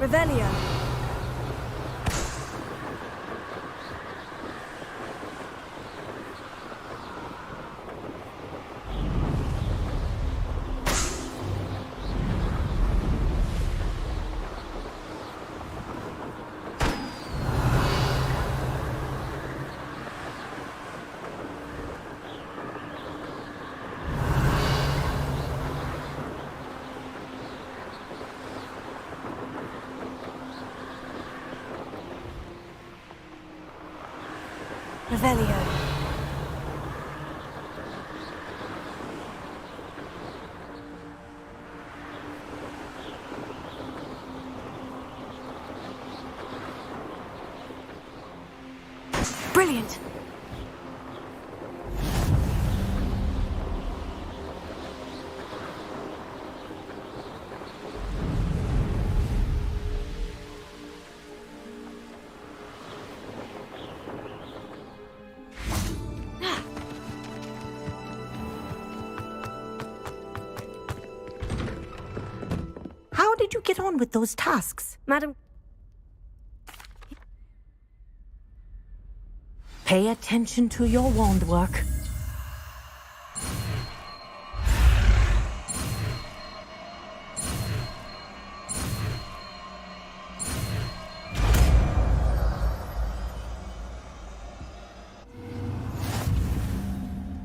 Revelio. Revelio. Brilliant. How did you get on with those tasks? Madam, pay attention to your wand work.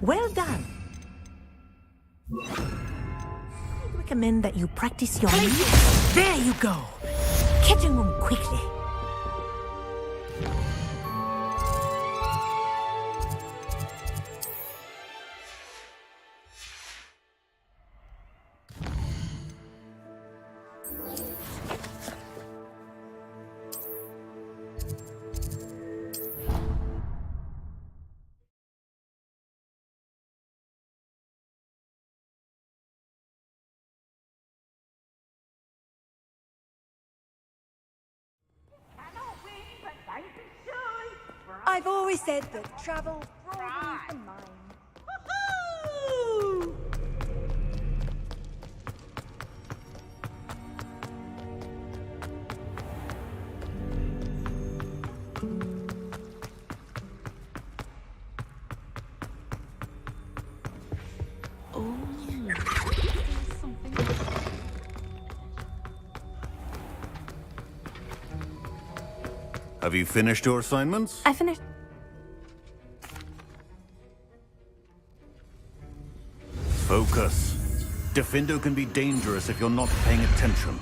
Well done. I'd recommend that you practice your... There you go. Catching them quickly. I've always said that travel broadens the mind. Woohoo! Have you finished your assignments? I finished. Focus. Defindo can be dangerous if you're not paying attention.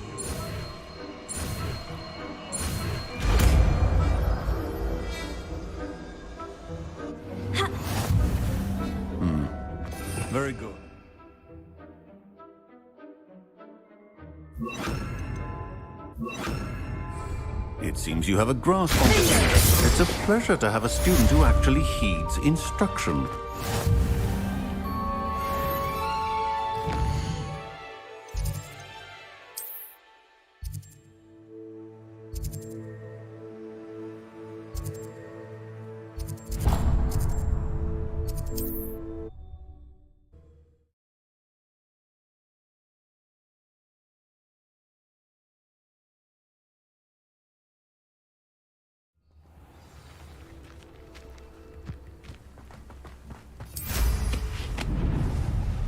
Very good. It seems you have a grasp on this. It's a pleasure to have a student who actually heeds instruction.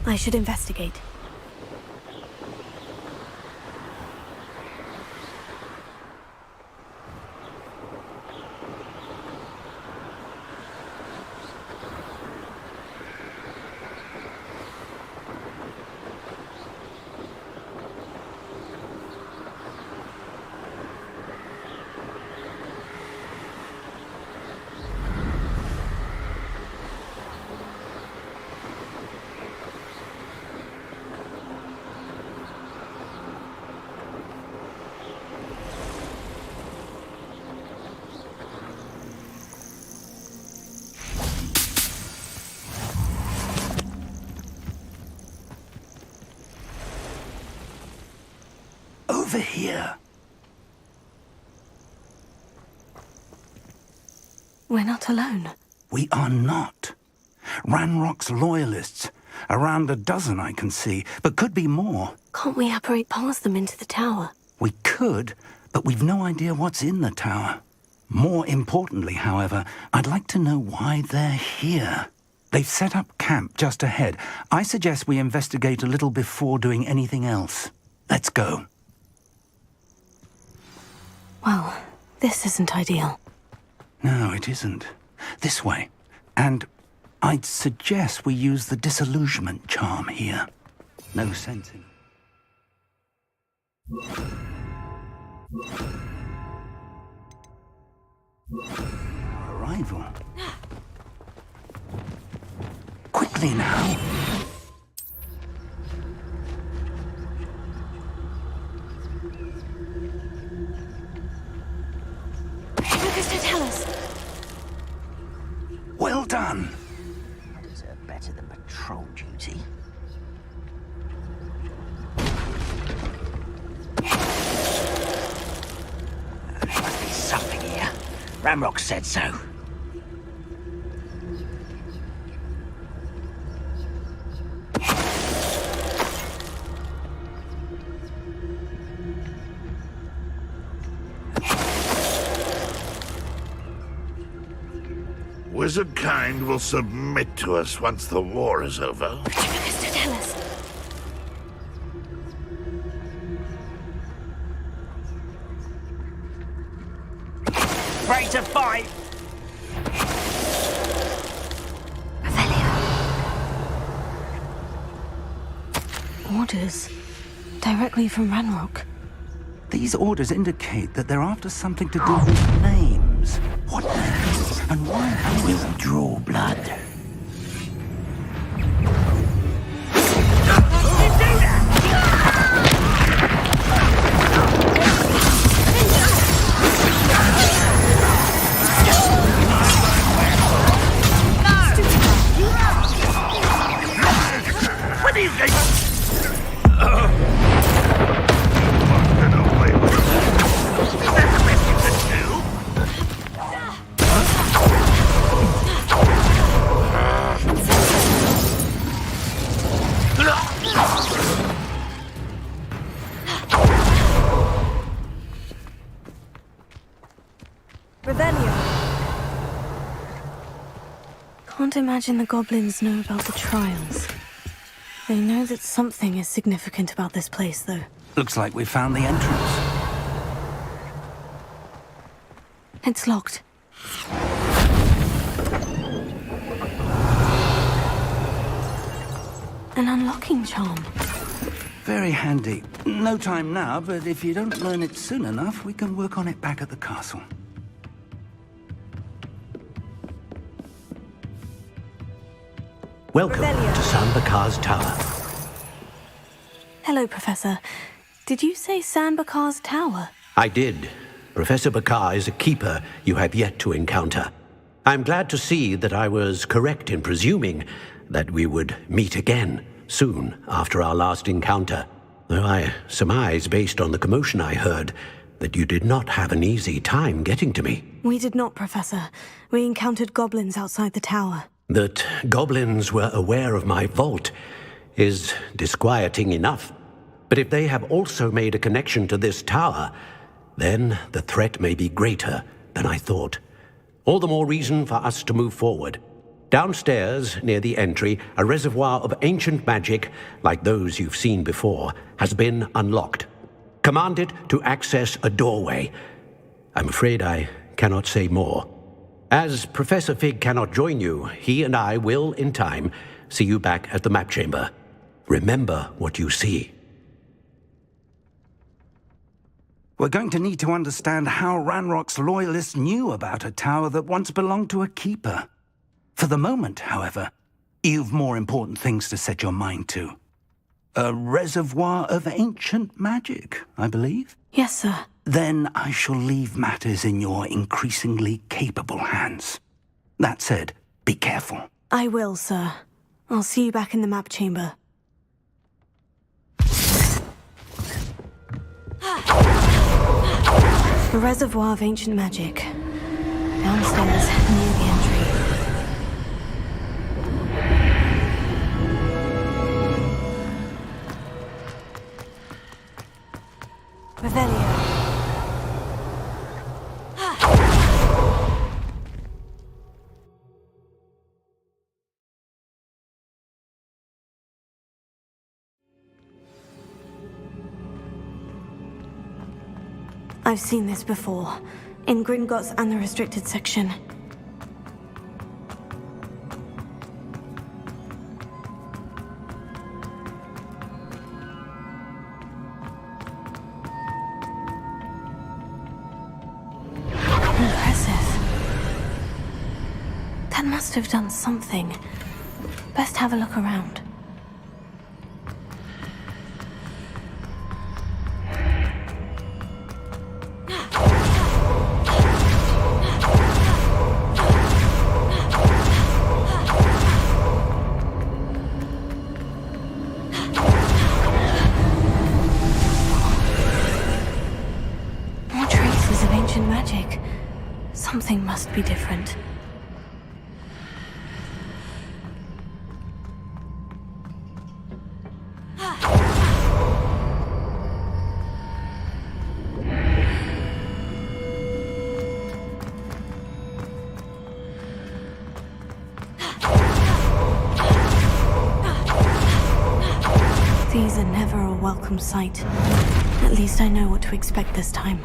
I should investigate. Over here. We're not alone. We are not. Ranrock's loyalists. Around a dozen I can see, but could be more. Can't we apparate past them into the tower? We could, but we've no idea what's in the tower. More importantly, however, I'd like to know why they're here. They've set up camp just ahead. I suggest we investigate a little before doing anything else. Let's go. Well, this isn't ideal. No, it isn't. This way. And I'd suggest we use the disillusionment charm here. No sense in arrival. Quickly now. Focus to tell us. Well done. I deserve better than patrol duty. There must be something here. Ramrock said so. Wizard kind will submit to us once the war is over. Focus to tell us. Ready to fight! Orders. Directly from Ranrock. These orders indicate that they're after something to do with names. What names? And why? We'll draw blood. What do you think? Can't imagine the goblins know about the trials. They know that something is significant about this place, though. Looks like we found the entrance. It's locked. An unlocking charm. Very handy. No time now, but if you don't learn it soon enough, we can work on it back at the castle. Welcome to Sanbakar's Tower. Hello, Professor. Did you say Sanbakar's Tower? I did. Professor Bakar is a keeper you have yet to encounter. I'm glad to see that I was correct in presuming that we would meet again soon after our last encounter, though I surmise, based on the commotion I heard, that you did not have an easy time getting to me. We did not, Professor. We encountered goblins outside the tower. That goblins were aware of my vault is disquieting enough. But if they have also made a connection to this tower, then the threat may be greater than I thought. All the more reason for us to move forward. Downstairs, near the entry, a reservoir of ancient magic, like those you've seen before, has been unlocked. Command it to access a doorway. I'm afraid I cannot say more. As Professor Fig cannot join you, he and I will, in time, see you back at the map chamber. Remember what you see. We're going to need to understand how Ranrock's loyalists knew about a tower that once belonged to a keeper. For the moment, however, you've more important things to set your mind to. A reservoir of ancient magic, I believe? Yes, sir. Then I shall leave matters in your increasingly capable hands. That said, be careful. I will, sir. I'll see you back in the map chamber. A reservoir of ancient magic. Downstairs, near the entry. Revelio. I've seen this before, in Gringotts and the restricted section. Impressive. That must have done something. Best have a look around. Something must be different. These are never a welcome sight. At least I know what to expect this time.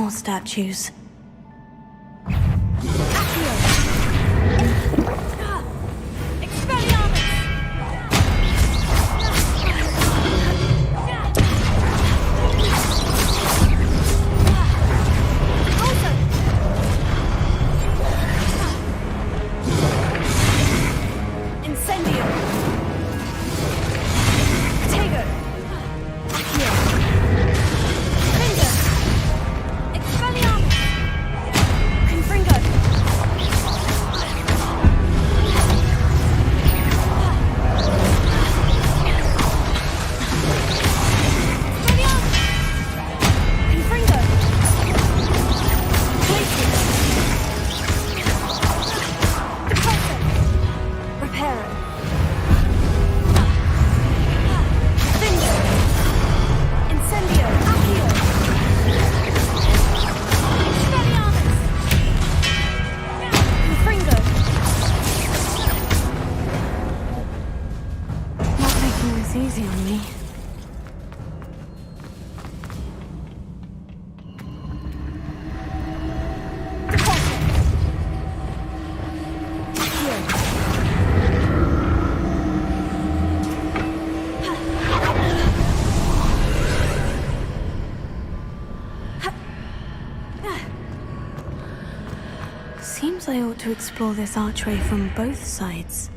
More statues. Easy on me. Seems I ought to explore this archway from both sides.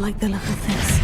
like the look of this.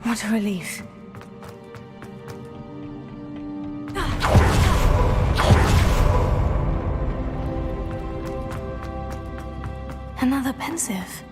What a relief. Another pensive.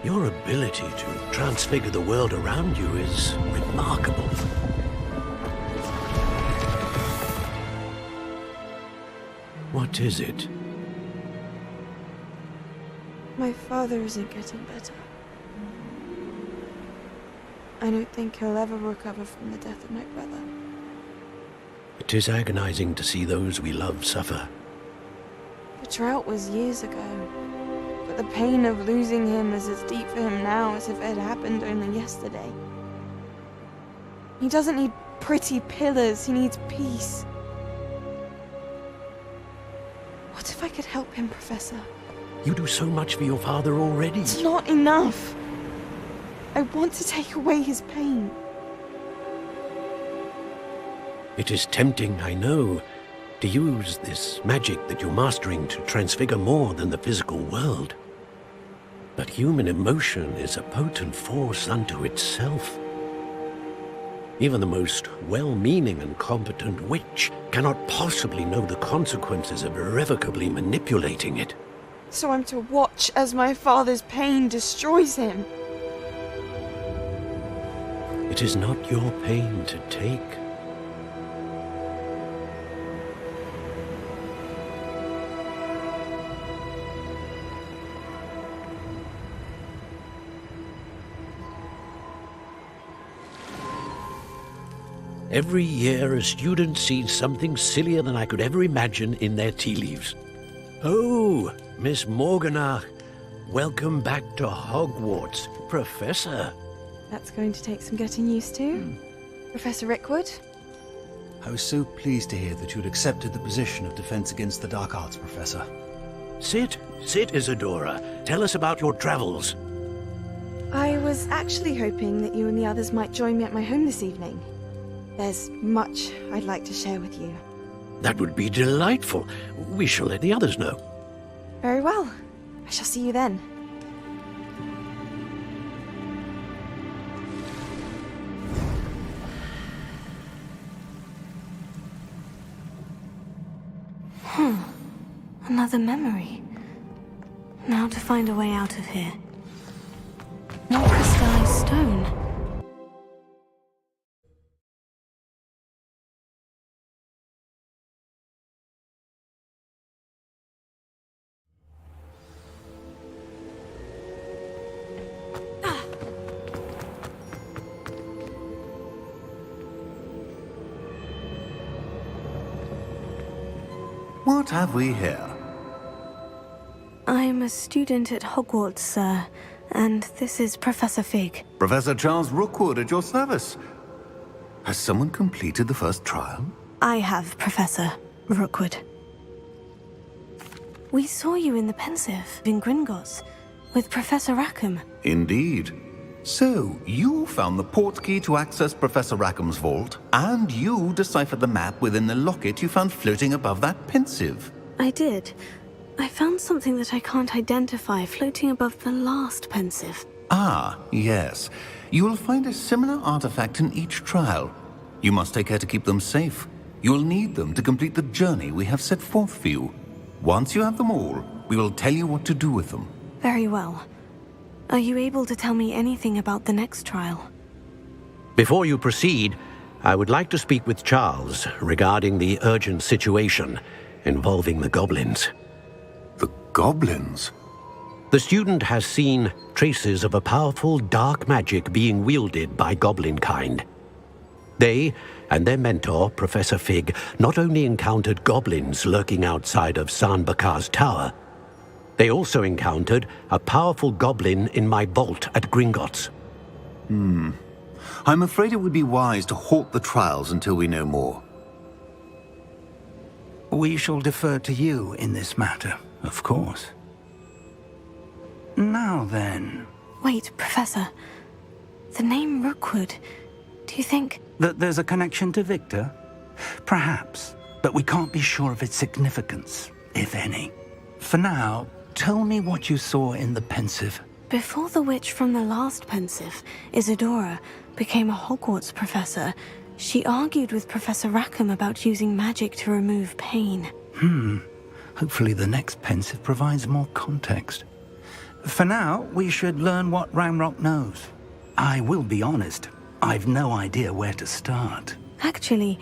Your ability to transfigure the world around you is remarkable. What is it? My father isn't getting better. I don't think he'll ever recover from the death of my brother. It is agonizing to see those we love suffer. The drought was years ago, but the pain of losing him is as deep for him now as if it had happened only yesterday. He doesn't need pretty pillars, he needs peace. What if I could help him, Professor? You do so much for your father already. It's not enough. I want to take away his pain. It is tempting, I know, to use this magic that you're mastering to transfigure more than the physical world. But human emotion is a potent force unto itself. Even the most well-meaning and competent witch cannot possibly know the consequences of irrevocably manipulating it. So I'm to watch as my father's pain destroys him. It is not your pain to take. Every year, a student sees something sillier than I could ever imagine in their tea leaves. Oh, Miss Morganach, welcome back to Hogwarts, Professor. That's going to take some getting used to. Professor Rickwood? I was so pleased to hear that you'd accepted the position of Defense Against the Dark Arts, Professor. Sit, Isadora. Tell us about your travels. I was actually hoping that you and the others might join me at my home this evening. There's much I'd like to share with you. That would be delightful. We shall let the others know. Very well. I shall see you then. Another memory. Now to find a way out of here. No crystallized stone. What have we here? I'm a student at Hogwarts, sir, and this is Professor Fig. Professor Charles Rookwood at your service. Has someone completed the first trial? I have, Professor Rookwood. We saw you in the Pensive in Gringotts with Professor Rackham. Indeed. So, you found the portkey to access Professor Rackham's vault, and you deciphered the map within the locket you found floating above that Pensive. I did. I found something that I can't identify floating above the last Pensive. Ah, yes. You will find a similar artifact in each trial. You must take care to keep them safe. You will need them to complete the journey we have set forth for you. Once you have them all, we will tell you what to do with them. Very well. Are you able to tell me anything about the next trial? Before you proceed, I would like to speak with Charles regarding the urgent situation involving the goblins. The goblins? The student has seen traces of a powerful dark magic being wielded by goblin kind. They and their mentor, Professor Fig, not only encountered goblins lurking outside of Sanbakar's tower, they also encountered a powerful goblin in my vault at Gringotts. I'm afraid it would be wise to halt the trials until we know more. We shall defer to you in this matter, of course. Now then... Wait, Professor. The name Rookwood, do you think... That there's a connection to Victor? Perhaps, but we can't be sure of its significance, if any. For now, tell me what you saw in the Pensive. Before the witch from the last Pensive, Isadora, became a Hogwarts professor, she argued with Professor Rackham about using magic to remove pain. Hopefully the next Pensive provides more context. For now, we should learn what Ranrock knows. I will be honest, I've no idea where to start. Actually,